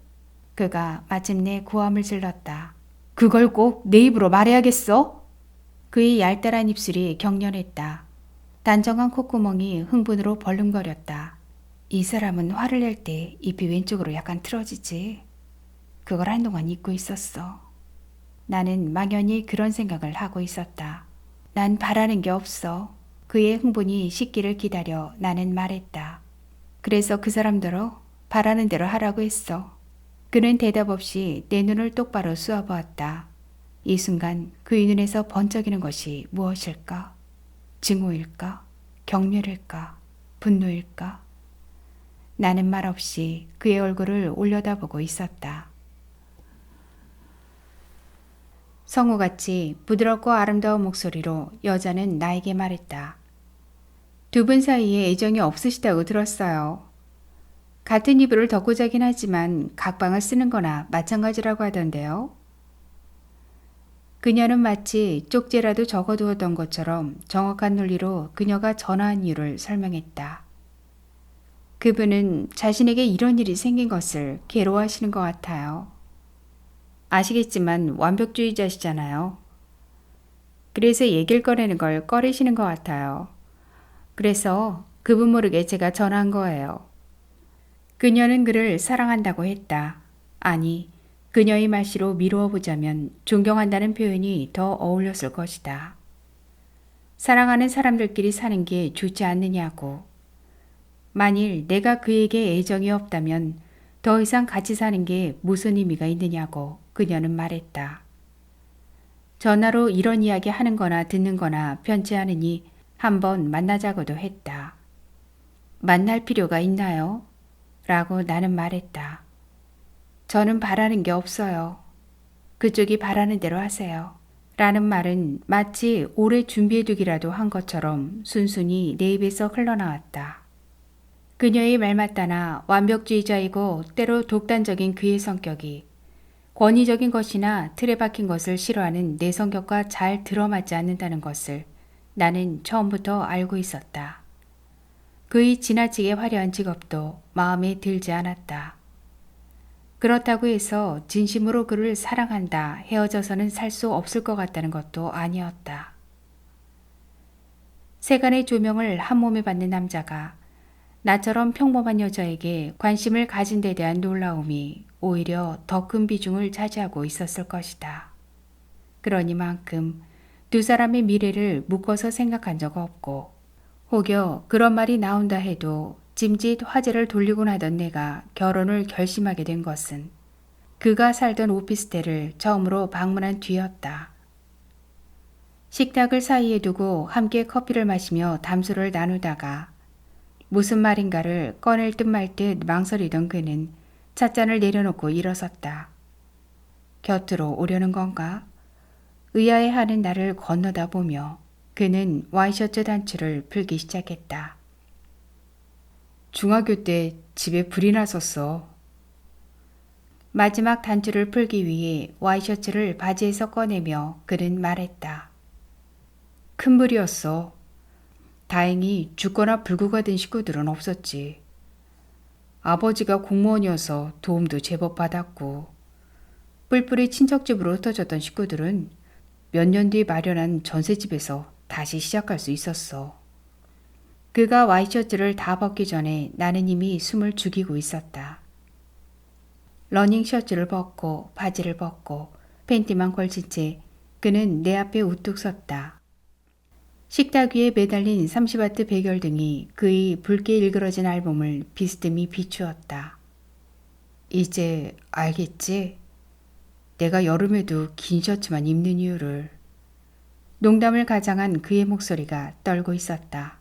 그가 마침내 고함을 질렀다. 그걸 꼭 내 입으로 말해야겠어? 그의 얄짤한 입술이 경련했다. 단정한 콧구멍이 흥분으로 벌름거렸다. 이 사람은 화를 낼 때 잎이 왼쪽으로 약간 틀어지지. 그걸 한동안 잊고 있었어. 나는 막연히 그런 생각을 하고 있었다. 난 바라는 게 없어. 그의 흥분이 식기를 기다려 나는 말했다. 그래서 그 사람대로 바라는 대로 하라고 했어. 그는 대답 없이 내 눈을 똑바로 쏘아보았다. 이 순간 그의 눈에서 번쩍이는 것이 무엇일까? 증오일까? 경멸일까? 분노일까? 나는 말없이 그의 얼굴을 올려다보고 있었다. 성우같이 부드럽고 아름다운 목소리로 여자는 나에게 말했다. 두 분 사이에 애정이 없으시다고 들었어요. 같은 이불을 덮고 자긴 하지만 각방을 쓰는 거나 마찬가지라고 하던데요. 그녀는 마치 쪽지라도 적어두었던 것처럼 정확한 논리로 그녀가 전화한 이유를 설명했다. 그분은 자신에게 이런 일이 생긴 것을 괴로워하시는 것 같아요. 아시겠지만 완벽주의자시잖아요. 그래서 얘기를 꺼내는 걸 꺼리시는 것 같아요. 그래서 그분 모르게 제가 전화한 거예요. 그녀는 그를 사랑한다고 했다. 아니, 그녀의 말씨로 미루어 보자면 존경한다는 표현이 더 어울렸을 것이다. 사랑하는 사람들끼리 사는 게 좋지 않느냐고. 만일 내가 그에게 애정이 없다면 더 이상 같이 사는 게 무슨 의미가 있느냐고 그녀는 말했다. 전화로 이런 이야기 하는 거나 듣는 거나 편치 않으니 한번 만나자고도 했다. 만날 필요가 있나요? 라고 나는 말했다. 저는 바라는 게 없어요. 그쪽이 바라는 대로 하세요. 라는 말은 마치 오래 준비해두기라도 한 것처럼 순순히 내 입에서 흘러나왔다. 그녀의 말맞다나 완벽주의자이고 때로 독단적인 그의 성격이 권위적인 것이나 틀에 박힌 것을 싫어하는 내 성격과 잘 들어맞지 않는다는 것을 나는 처음부터 알고 있었다. 그의 지나치게 화려한 직업도 마음에 들지 않았다. 그렇다고 해서 진심으로 그를 사랑한다 헤어져서는 살 수 없을 것 같다는 것도 아니었다. 세간의 조명을 한 몸에 받는 남자가 나처럼 평범한 여자에게 관심을 가진 데 대한 놀라움이 오히려 더 큰 비중을 차지하고 있었을 것이다. 그러니만큼 두 사람의 미래를 묶어서 생각한 적 없고 혹여 그런 말이 나온다 해도 짐짓 화제를 돌리곤 하던 내가 결혼을 결심하게 된 것은 그가 살던 오피스텔을 처음으로 방문한 뒤였다. 식탁을 사이에 두고 함께 커피를 마시며 담소를 나누다가 무슨 말인가를 꺼낼 듯 말 듯 망설이던 그는 찻잔을 내려놓고 일어섰다. 곁으로 오려는 건가? 의아해하는 나를 건너다 보며 그는 와이셔츠 단추를 풀기 시작했다. 중학교 때 집에 불이 났었어. 마지막 단추를 풀기 위해 와이셔츠를 바지에서 꺼내며 그는 말했다. 큰 불이었어. 다행히 죽거나 불구가 된 식구들은 없었지. 아버지가 공무원이어서 도움도 제법 받았고 뿔뿔이 친척집으로 흩어졌던 식구들은 몇 년 뒤 마련한 전셋집에서 다시 시작할 수 있었어. 그가 와이셔츠를 다 벗기 전에 나는 이미 숨을 죽이고 있었다. 러닝 셔츠를 벗고 바지를 벗고 팬티만 걸친 채 그는 내 앞에 우뚝 섰다. 식탁 위에 매달린 30와트 백열등이 그의 붉게 일그러진 알몸을 비스듬히 비추었다. 이제 알겠지? 내가 여름에도 긴 셔츠만 입는 이유를. 농담을 가장한 그의 목소리가 떨고 있었다.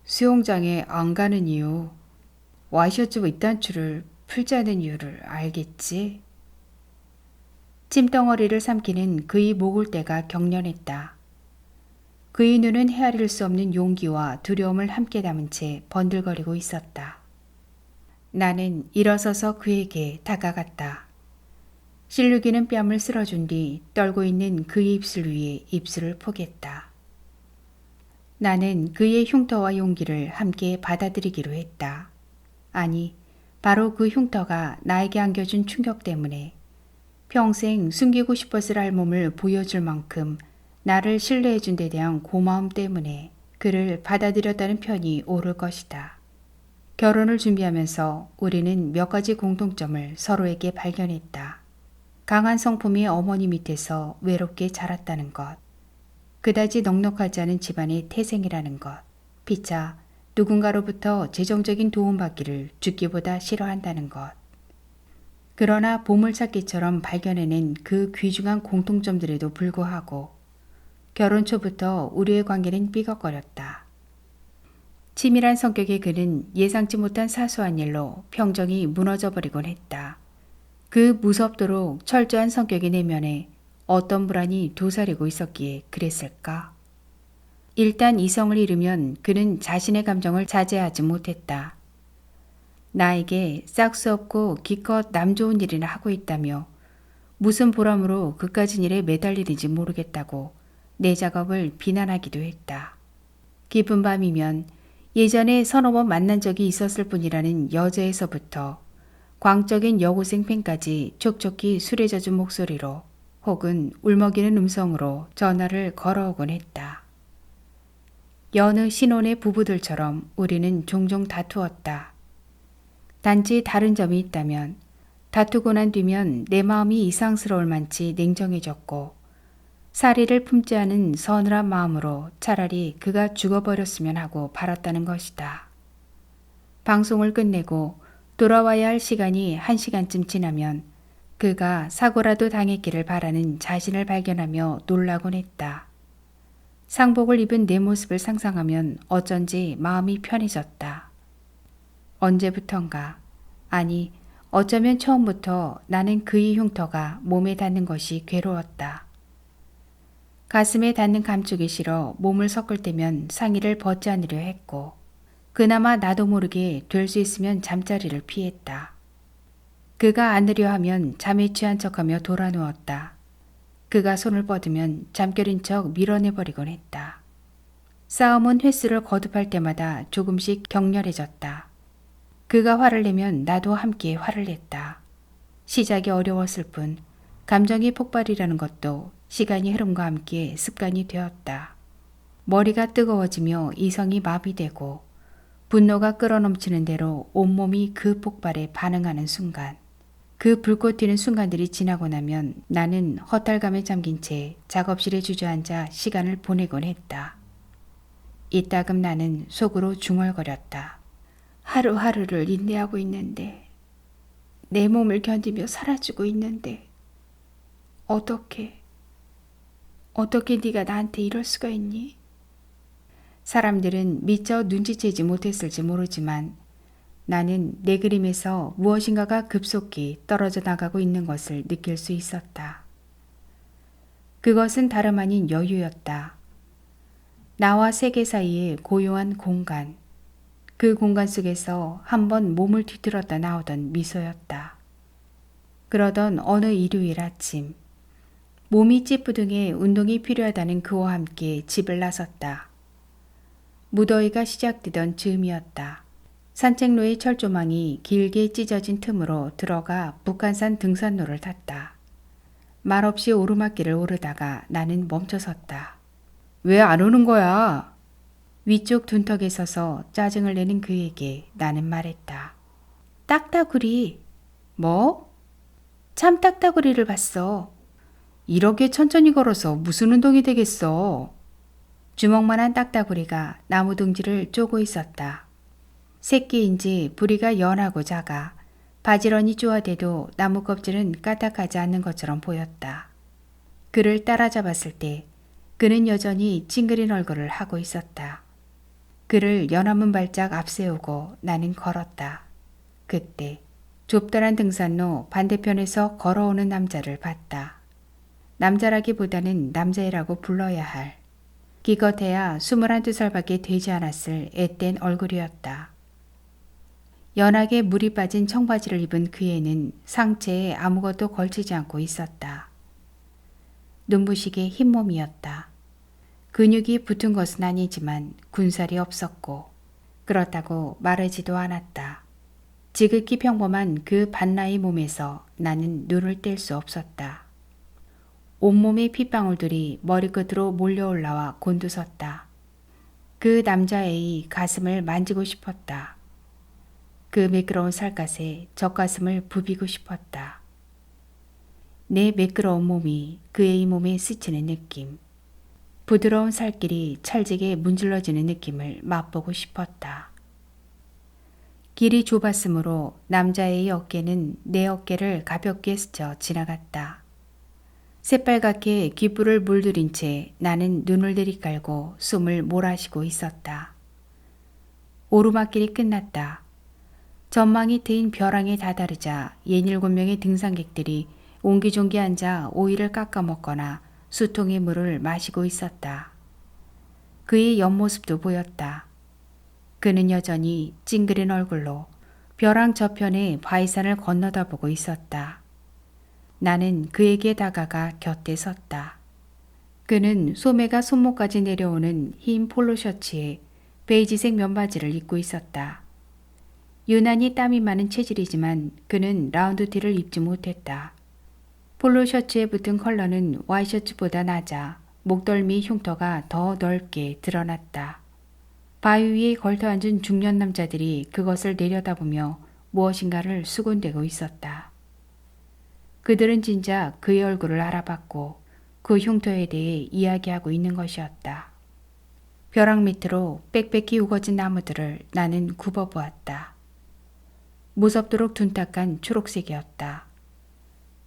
수영장에 안 가는 이유, 와이셔츠 윗단추를 풀지 않은 이유를 알겠지? 침덩어리를 삼키는 그의 목울대가 격렬했다. 그의 눈은 헤아릴 수 없는 용기와 두려움을 함께 담은 채 번들거리고 있었다. 나는 일어서서 그에게 다가갔다. 실루기는 뺨을 쓸어준 뒤 떨고 있는 그의 입술 위에 입술을 포겠다. 나는 그의 흉터와 용기를 함께 받아들이기로 했다. 아니, 바로 그 흉터가 나에게 안겨준 충격 때문에 평생 숨기고 싶었을 알몸을 보여줄 만큼 나를 신뢰해준 데 대한 고마움 때문에 그를 받아들였다는 편이 옳을 것이다. 결혼을 준비하면서 우리는 몇 가지 공통점을 서로에게 발견했다. 강한 성품의 어머니 밑에서 외롭게 자랐다는 것. 그다지 넉넉하지 않은 집안의 태생이라는 것. 피차 누군가로부터 재정적인 도움받기를 죽기보다 싫어한다는 것. 그러나 보물찾기처럼 발견해낸 그 귀중한 공통점들에도 불구하고 결혼 초부터 우리의 관계는 삐걱거렸다. 치밀한 성격의 그는 예상치 못한 사소한 일로 평정이 무너져버리곤 했다. 그 무섭도록 철저한 성격의 내면에 어떤 불안이 도사리고 있었기에 그랬을까? 일단 이성을 잃으면 그는 자신의 감정을 자제하지 못했다. 나에게 싹수 없고 기껏 남 좋은 일이나 하고 있다며 무슨 보람으로 그까진 일에 매달리는지 모르겠다고 내 작업을 비난하기도 했다. 깊은 밤이면 예전에 서너 번 만난 적이 있었을 뿐이라는 여자에서부터 광적인 여고생 팬까지 촉촉히 술에 젖은 목소리로 혹은 울먹이는 음성으로 전화를 걸어오곤 했다. 여느 신혼의 부부들처럼 우리는 종종 다투었다. 단지 다른 점이 있다면 다투고 난 뒤면 내 마음이 이상스러울 만치 냉정해졌고 사리를 품지 않은 서늘한 마음으로 차라리 그가 죽어버렸으면 하고 바랐다는 것이다. 방송을 끝내고 돌아와야 할 시간이 1시간쯤 지나면 그가 사고라도 당했기를 바라는 자신을 발견하며 놀라곤 했다. 상복을 입은 내 모습을 상상하면 어쩐지 마음이 편해졌다. 언제부턴가, 아니 어쩌면 처음부터 나는 그의 흉터가 몸에 닿는 것이 괴로웠다. 가슴에 닿는 감촉이 싫어 몸을 섞을 때면 상의를 벗지 않으려 했고 그나마 나도 모르게 될 수 있으면 잠자리를 피했다. 그가 안으려 하면 잠에 취한 척하며 돌아 누웠다. 그가 손을 뻗으면 잠결인 척 밀어내버리곤 했다. 싸움은 횟수를 거듭할 때마다 조금씩 격렬해졌다. 그가 화를 내면 나도 함께 화를 냈다. 시작이 어려웠을 뿐 감정의 폭발이라는 것도 시간이 흐름과 함께 습관이 되었다. 머리가 뜨거워지며 이성이 마비되고 분노가 끌어넘치는 대로 온몸이 그 폭발에 반응하는 순간, 그 불꽃 튀는 순간들이 지나고 나면 나는 허탈감에 잠긴 채 작업실에 주저앉아 시간을 보내곤 했다. 이따금 나는 속으로 중얼거렸다. 하루하루를 인내하고 있는데, 내 몸을 견디며 살아주고 있는데 어떻게 네가 나한테 이럴 수가 있니? 사람들은 미처 눈치채지 못했을지 모르지만 나는 내 그림에서 무엇인가가 급속히 떨어져 나가고 있는 것을 느낄 수 있었다. 그것은 다름 아닌 여유였다. 나와 세계 사이의 고요한 공간, 그 공간 속에서 한번 몸을 뒤틀었다 나오던 미소였다. 그러던 어느 일요일 아침, 몸이 찌뿌둥해 운동이 필요하다는 그와 함께 집을 나섰다. 무더위가 시작되던 즈음이었다. 산책로의 철조망이 길게 찢어진 틈으로 들어가 북한산 등산로를 탔다. 말없이 오르막길을 오르다가 나는 멈춰섰다. 왜 안 오는 거야? 위쪽 둔턱에 서서 짜증을 내는 그에게 나는 말했다. 딱따구리. 뭐? 참 딱따구리를 봤어. 이렇게 천천히 걸어서 무슨 운동이 되겠어? 주먹만한 딱따구리가 나무 둥지를 쪼고 있었다. 새끼인지 부리가 연하고 작아 바지런히 쪼아대도 나무 껍질은 까딱하지 않는 것처럼 보였다. 그를 따라잡았을 때 그는 여전히 찡그린 얼굴을 하고 있었다. 그를 연화문 발짝 앞세우고 나는 걸었다. 그때 좁다란 등산로 반대편에서 걸어오는 남자를 봤다. 남자라기보다는 남자애라고 불러야 할, 기껏해야 21~22살밖에 되지 않았을 앳된 얼굴이었다. 연하게 물이 빠진 청바지를 입은 그 애는 상체에 아무것도 걸치지 않고 있었다. 눈부시게 흰 몸이었다. 근육이 붙은 것은 아니지만 군살이 없었고 그렇다고 마르지도 않았다. 지극히 평범한 그 반나이 몸에서 나는 눈을 뗄 수 없었다. 온몸의 핏방울들이 머리끝으로 몰려올라와 곤두섰다. 그 남자애의 가슴을 만지고 싶었다. 그 매끄러운 살갗에 젖가슴을 부비고 싶었다. 내 매끄러운 몸이 그의 몸에 스치는 느낌. 부드러운 살길이 찰지게 문질러지는 느낌을 맛보고 싶었다. 길이 좁았으므로 남자의 어깨는 내 어깨를 가볍게 스쳐 지나갔다. 새빨갛게 귓불을 물들인 채 나는 눈을 들이깔고 숨을 몰아쉬고 있었다. 오르막길이 끝났다. 전망이 트인 벼랑에 다다르자 67명의 등산객들이 옹기종기 앉아 오이를 깎아 먹거나 수통의 물을 마시고 있었다. 그의 옆모습도 보였다. 그는 여전히 찡그린 얼굴로 벼랑 저편의 바위산을 건너다보고 있었다. 나는 그에게 다가가 곁에 섰다. 그는 소매가 손목까지 내려오는 흰 폴로 셔츠에 베이지색 면바지를 입고 있었다. 유난히 땀이 많은 체질이지만 그는 라운드티를 입지 못했다. 폴로 셔츠에 붙은 컬러는 와이셔츠보다 낮아 목덜미 흉터가 더 넓게 드러났다. 바위 위에 걸터앉은 중년 남자들이 그것을 내려다보며 무엇인가를 수군대고 있었다. 그들은 진작 그의 얼굴을 알아봤고 그 흉터에 대해 이야기하고 있는 것이었다. 벼랑 밑으로 빽빽히 우거진 나무들을 나는 굽어보았다. 무섭도록 둔탁한 초록색이었다.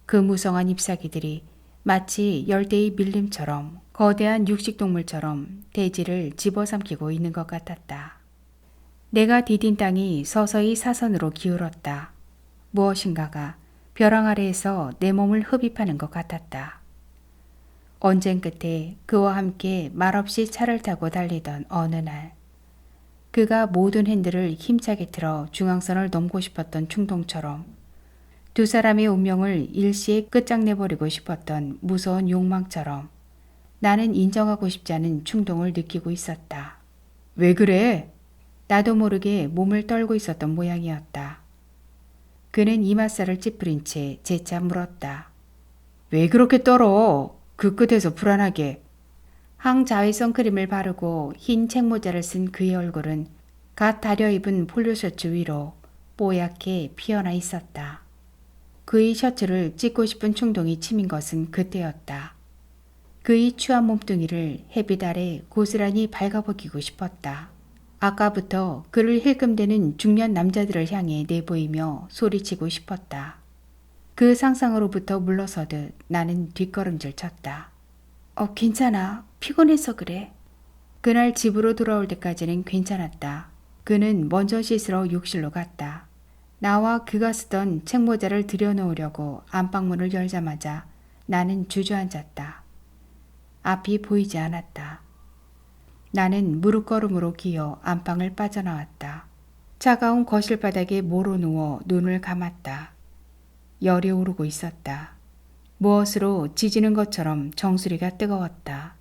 그 무성한 잎사귀들이 마치 열대의 밀림처럼 거대한 육식동물처럼 대지를 집어삼키고 있는 것 같았다. 내가 디딘 땅이 서서히 사선으로 기울었다. 무엇인가가 벼랑 아래에서 내 몸을 흡입하는 것 같았다. 언젠 끝에 그와 함께 말없이 차를 타고 달리던 어느 날, 그가 모든 핸들을 힘차게 틀어 중앙선을 넘고 싶었던 충동처럼 두 사람의 운명을 일시에 끝장내버리고 싶었던 무서운 욕망처럼 나는 인정하고 싶지 않은 충동을 느끼고 있었다. 왜 그래? 나도 모르게 몸을 떨고 있었던 모양이었다. 그는 이맛살을 찌푸린 채 재차 물었다. 왜 그렇게 떨어? 그 끝에서 불안하게. 항자외선 크림을 바르고 흰 책모자를 쓴 그의 얼굴은 갓 다려입은 폴로 셔츠 위로 뽀얗게 피어나 있었다. 그의 셔츠를 찢고 싶은 충동이 치민 것은 그때였다. 그의 추한 몸뚱이를 햇빛 아래 고스란히 발가벗기고 싶었다. 아까부터 그를 힐끔대는 중년 남자들을 향해 내보이며 소리치고 싶었다. 그 상상으로부터 물러서듯 나는 뒷걸음질 쳤다. 괜찮아. 피곤해서 그래. 그날 집으로 돌아올 때까지는 괜찮았다. 그는 먼저 씻으러 욕실로 갔다. 나와 그가 쓰던 책모자를 들여놓으려고 안방문을 열자마자 나는 주저앉았다. 앞이 보이지 않았다. 나는 무릎걸음으로 기어 안방을 빠져나왔다. 차가운 거실 바닥에 모로 누워 눈을 감았다. 열이 오르고 있었다. 무엇으로 지지는 것처럼 정수리가 뜨거웠다.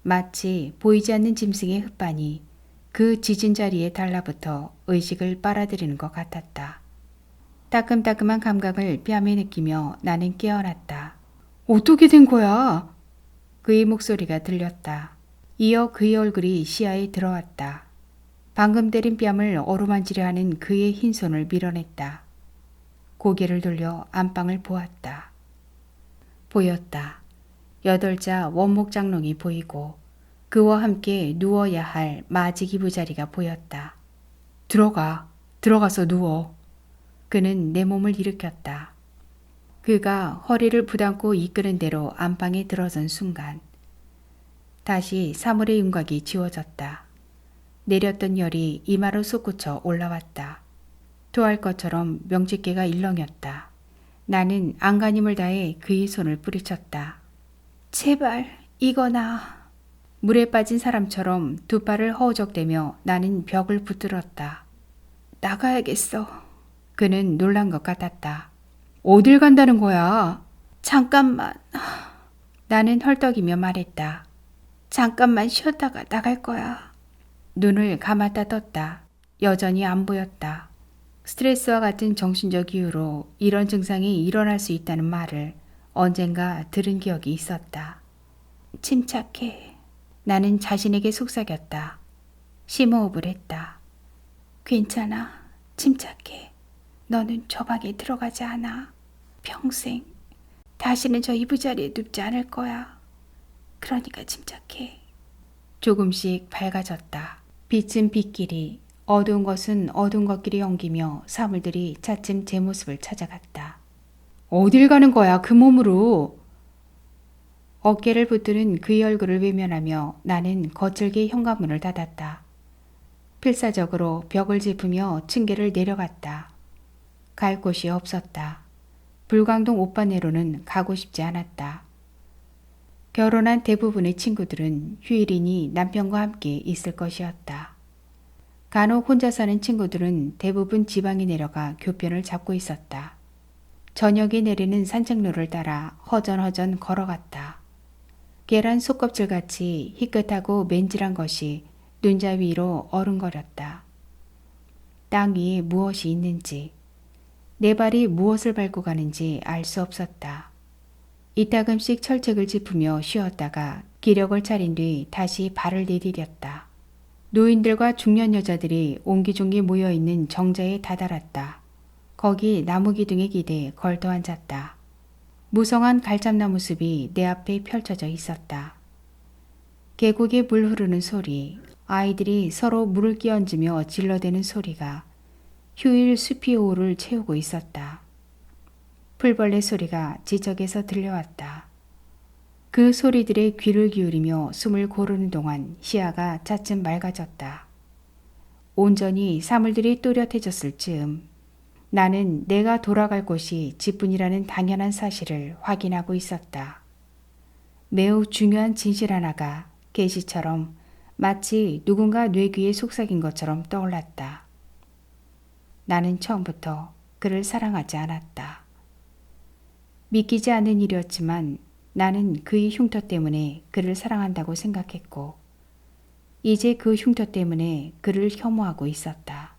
마치 보이지 않는 짐승의 흙반이 그 지진 자리에 달라붙어 의식을 빨아들이는 것 같았다. 따끔따끔한 감각을 뺨에 느끼며 나는 깨어났다. 어떻게 된 거야? 그의 목소리가 들렸다. 이어 그의 얼굴이 시야에 들어왔다. 방금 때린 뺨을 어루만지려 하는 그의 흰 손을 밀어냈다. 고개를 돌려 안방을 보았다. 보였다. 8자 원목 장롱이 보이고 그와 함께 누워야 할 마지기부 자리가 보였다. 들어가서 누워. 그는 내 몸을 일으켰다. 그가 허리를 부담고 이끄는 대로 안방에 들어선 순간 다시 사물의 윤곽이 지워졌다. 내렸던 열이 이마로 솟구쳐 올라왔다. 토할 것처럼 명치께가 일렁였다. 나는 안간힘을 다해 그의 손을 뿌리쳤다. 제발 이거나. 물에 빠진 사람처럼 두 팔을 허우적대며 나는 벽을 붙들었다. 나가야겠어. 그는 놀란 것 같았다. 어딜 간다는 거야? 잠깐만. 나는 헐떡이며 말했다. 잠깐만 쉬었다가 나갈 거야. 눈을 감았다 떴다. 여전히 안 보였다. 스트레스와 같은 정신적 이유로 이런 증상이 일어날 수 있다는 말을 언젠가 들은 기억이 있었다. 침착해. 나는 자신에게 속삭였다. 심호흡을 했다. 괜찮아. 침착해. 너는 저 방에 들어가지 않아. 평생. 다시는 저 이부자리에 눕지 않을 거야. 그러니까 침착해. 조금씩 밝아졌다. 빛은 빛끼리, 어두운 것은 어두운 것끼리 엉기며 사물들이 차츰 제 모습을 찾아갔다. 어딜 가는 거야, 그 몸으로? 어깨를 붙드는 그의 얼굴을 외면하며 나는 거칠게 현관문을 닫았다. 필사적으로 벽을 짚으며 층계를 내려갔다. 갈 곳이 없었다. 불광동 오빠네로는 가고 싶지 않았다. 결혼한 대부분의 친구들은 휴일이니 남편과 함께 있을 것이었다. 간혹 혼자 사는 친구들은 대부분 지방에 내려가 교편을 잡고 있었다. 저녁에 내리는 산책로를 따라 허전허전 걸어갔다. 계란 속껍질같이 희끗하고 맨질한 것이 눈자 위로 어른거렸다. 땅 위에 무엇이 있는지, 내 발이 무엇을 밟고 가는지 알 수 없었다. 이따금씩 철책을 짚으며 쉬었다가 기력을 차린 뒤 다시 발을 내디뎠다. 노인들과 중년 여자들이 옹기종기 모여있는 정자에 다다랐다. 거기 나무 기둥에 기대 걸터 앉았다. 무성한 갈잠나무 숲이 내 앞에 펼쳐져 있었다. 계곡에 물 흐르는 소리, 아이들이 서로 물을 끼얹으며 질러대는 소리가 휴일 숲이 오후를 채우고 있었다. 풀벌레 소리가 지적에서 들려왔다. 그 소리들의 귀를 기울이며 숨을 고르는 동안 시야가 차츰 맑아졌다. 온전히 사물들이 또렷해졌을 즈음 나는 내가 돌아갈 곳이 집뿐이라는 당연한 사실을 확인하고 있었다. 매우 중요한 진실 하나가 계시처럼 마치 누군가 뇌귀에 속삭인 것처럼 떠올랐다. 나는 처음부터 그를 사랑하지 않았다. 믿기지 않는 일이었지만 나는 그의 흉터 때문에 그를 사랑한다고 생각했고 이제 그 흉터 때문에 그를 혐오하고 있었다.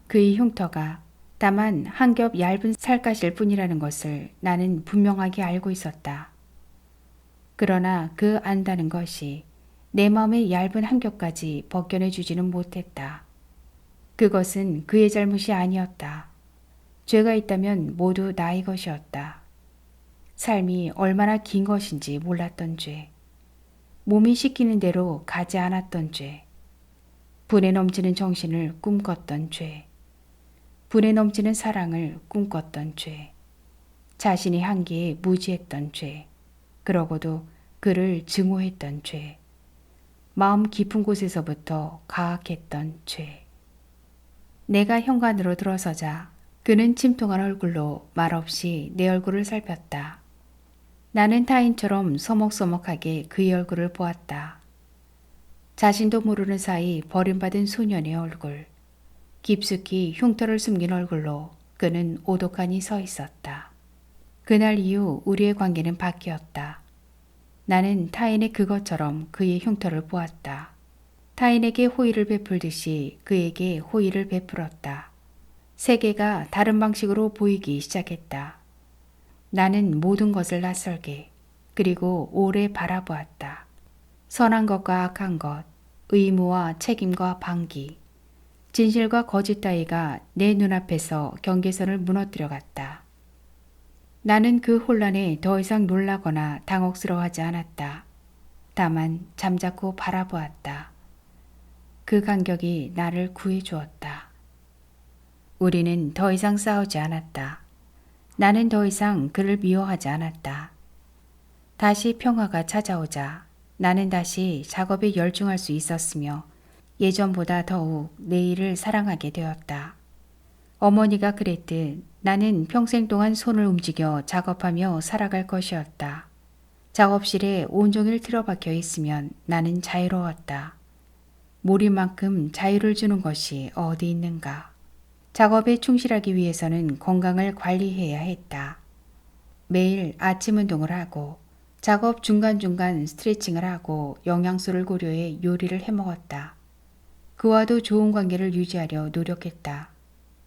그의 흉터가 다만 한 겹 얇은 살갗일 뿐이라는 것을 나는 분명하게 알고 있었다. 그러나 그 안다는 것이 내 마음의 얇은 한 겹까지 벗겨내주지는 못했다. 그것은 그의 잘못이 아니었다. 죄가 있다면 모두 나의 것이었다. 삶이 얼마나 긴 것인지 몰랐던 죄. 몸이 시키는 대로 가지 않았던 죄. 분에 넘치는 정신을 꿈꿨던 죄. 분에 넘치는 사랑을 꿈꿨던 죄. 자신의 한계에 무지했던 죄. 그러고도 그를 증오했던 죄. 마음 깊은 곳에서부터 가학했던 죄. 내가 현관으로 들어서자 그는 침통한 얼굴로 말없이 내 얼굴을 살폈다. 나는 타인처럼 서먹서먹하게 그의 얼굴을 보았다. 자신도 모르는 사이 버림받은 소년의 얼굴. 깊숙이 흉터를 숨긴 얼굴로 그는 오독하니 서 있었다. 그날 이후 우리의 관계는 바뀌었다. 나는 타인의 그것처럼 그의 흉터를 보았다. 타인에게 호의를 베풀듯이 그에게 호의를 베풀었다. 세계가 다른 방식으로 보이기 시작했다. 나는 모든 것을 낯설게 그리고 오래 바라보았다. 선한 것과 악한 것, 의무와 책임과 방기, 진실과 거짓 따위가 내 눈앞에서 경계선을 무너뜨려 갔다. 나는 그 혼란에 더 이상 놀라거나 당혹스러워하지 않았다. 다만 잠자코 바라보았다. 그 간격이 나를 구해주었다. 우리는 더 이상 싸우지 않았다. 나는 더 이상 그를 미워하지 않았다. 다시 평화가 찾아오자 나는 다시 작업에 열중할 수 있었으며 예전보다 더욱 내 일을 사랑하게 되었다. 어머니가 그랬듯 나는 평생 동안 손을 움직여 작업하며 살아갈 것이었다. 작업실에 온종일 틀어박혀 있으면 나는 자유로웠다. 몰입만큼 자유를 주는 것이 어디 있는가. 작업에 충실하기 위해서는 건강을 관리해야 했다. 매일 아침 운동을 하고 작업 중간중간 스트레칭을 하고 영양소를 고려해 요리를 해먹었다. 그와도 좋은 관계를 유지하려 노력했다.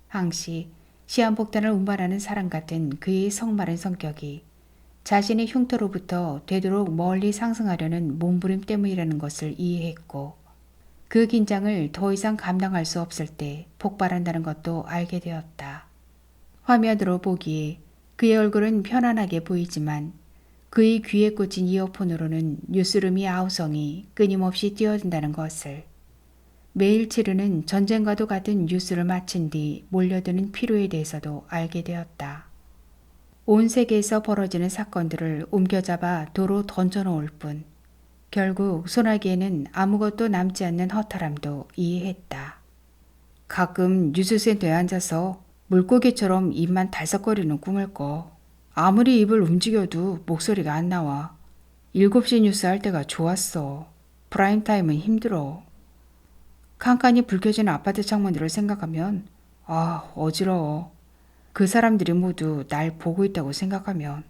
항시 시한폭탄을 운반하는 사람 같은 그의 성마른 성격이 자신의 흉터로부터 되도록 멀리 상승하려는 몸부림 때문이라는 것을 이해했고 그 긴장을 더 이상 감당할 수 없을 때 폭발한다는 것도 알게 되었다. 화면으로 보기에 그의 얼굴은 편안하게 보이지만 그의 귀에 꽂힌 이어폰으로는 뉴스룸이 아우성이 끊임없이 뛰어든다는 것을, 매일 치르는 전쟁과도 같은 뉴스를 마친 뒤 몰려드는 피로에 대해서도 알게 되었다. 온 세계에서 벌어지는 사건들을 옮겨잡아 도로 던져놓을 뿐 결국 소나기에는 아무것도 남지 않는 허탈함도 이해했다. 가끔 뉴스센터에 앉아서 물고기처럼 입만 달싹거리는 꿈을 꿔. 아무리 입을 움직여도 목소리가 안 나와. 7시 뉴스 할 때가 좋았어. 프라임타임은 힘들어. 칸칸이 불 켜진 아파트 창문들을 생각하면 어지러워. 그 사람들이 모두 날 보고 있다고 생각하면.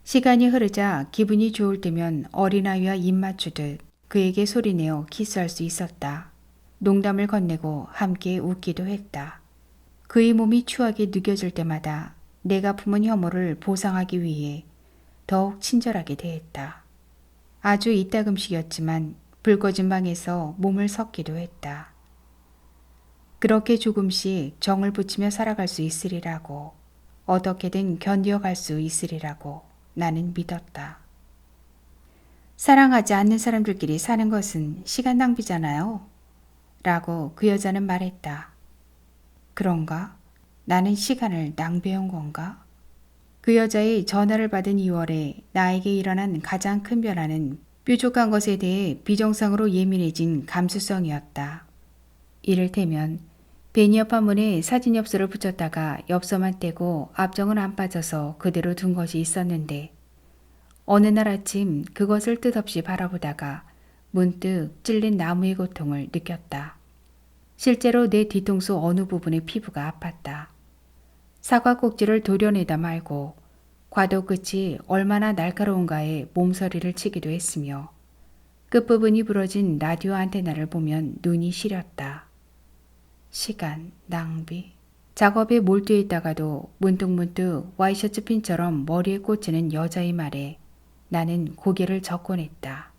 시간이 흐르자 기분이 좋을 때면 어린아이와 입 맞추듯 그에게 소리내어 키스할 수 있었다. 농담을 건네고 함께 웃기도 했다. 그의 몸이 추하게 느껴질 때마다 내가 품은 혐오를 보상하기 위해 더욱 친절하게 대했다. 아주 이따금씩이었지만 불 꺼진 방에서 몸을 섞기도 했다. 그렇게 조금씩 정을 붙이며 살아갈 수 있으리라고, 어떻게든 견뎌갈 수 있으리라고 나는 믿었다. 사랑하지 않는 사람들끼리 사는 것은 시간 낭비잖아요. 라고 그 여자는 말했다. 그런가? 나는 시간을 낭비한 건가? 그 여자의 전화를 받은 2월에 나에게 일어난 가장 큰 변화는 뾰족한 것에 대해 비정상으로 예민해진 감수성이었다. 이를테면 베니어판 문에 사진 엽서를 붙였다가 엽서만 떼고 앞정은 안 빠져서 그대로 둔 것이 있었는데 어느 날 아침 그것을 뜻없이 바라보다가 문득 찔린 나무의 고통을 느꼈다. 실제로 내 뒤통수 어느 부분의 피부가 아팠다. 사과 꼭지를 도려내다 말고 과도 끝이 얼마나 날카로운가에 몸서리를 치기도 했으며 끝부분이 부러진 라디오 안테나를 보면 눈이 시렸다. 시간 낭비. 작업에 몰두해 있다가도 문득문득 와이셔츠 핀처럼 머리에 꽂히는 여자의 말에 나는 고개를 젓곤 했다.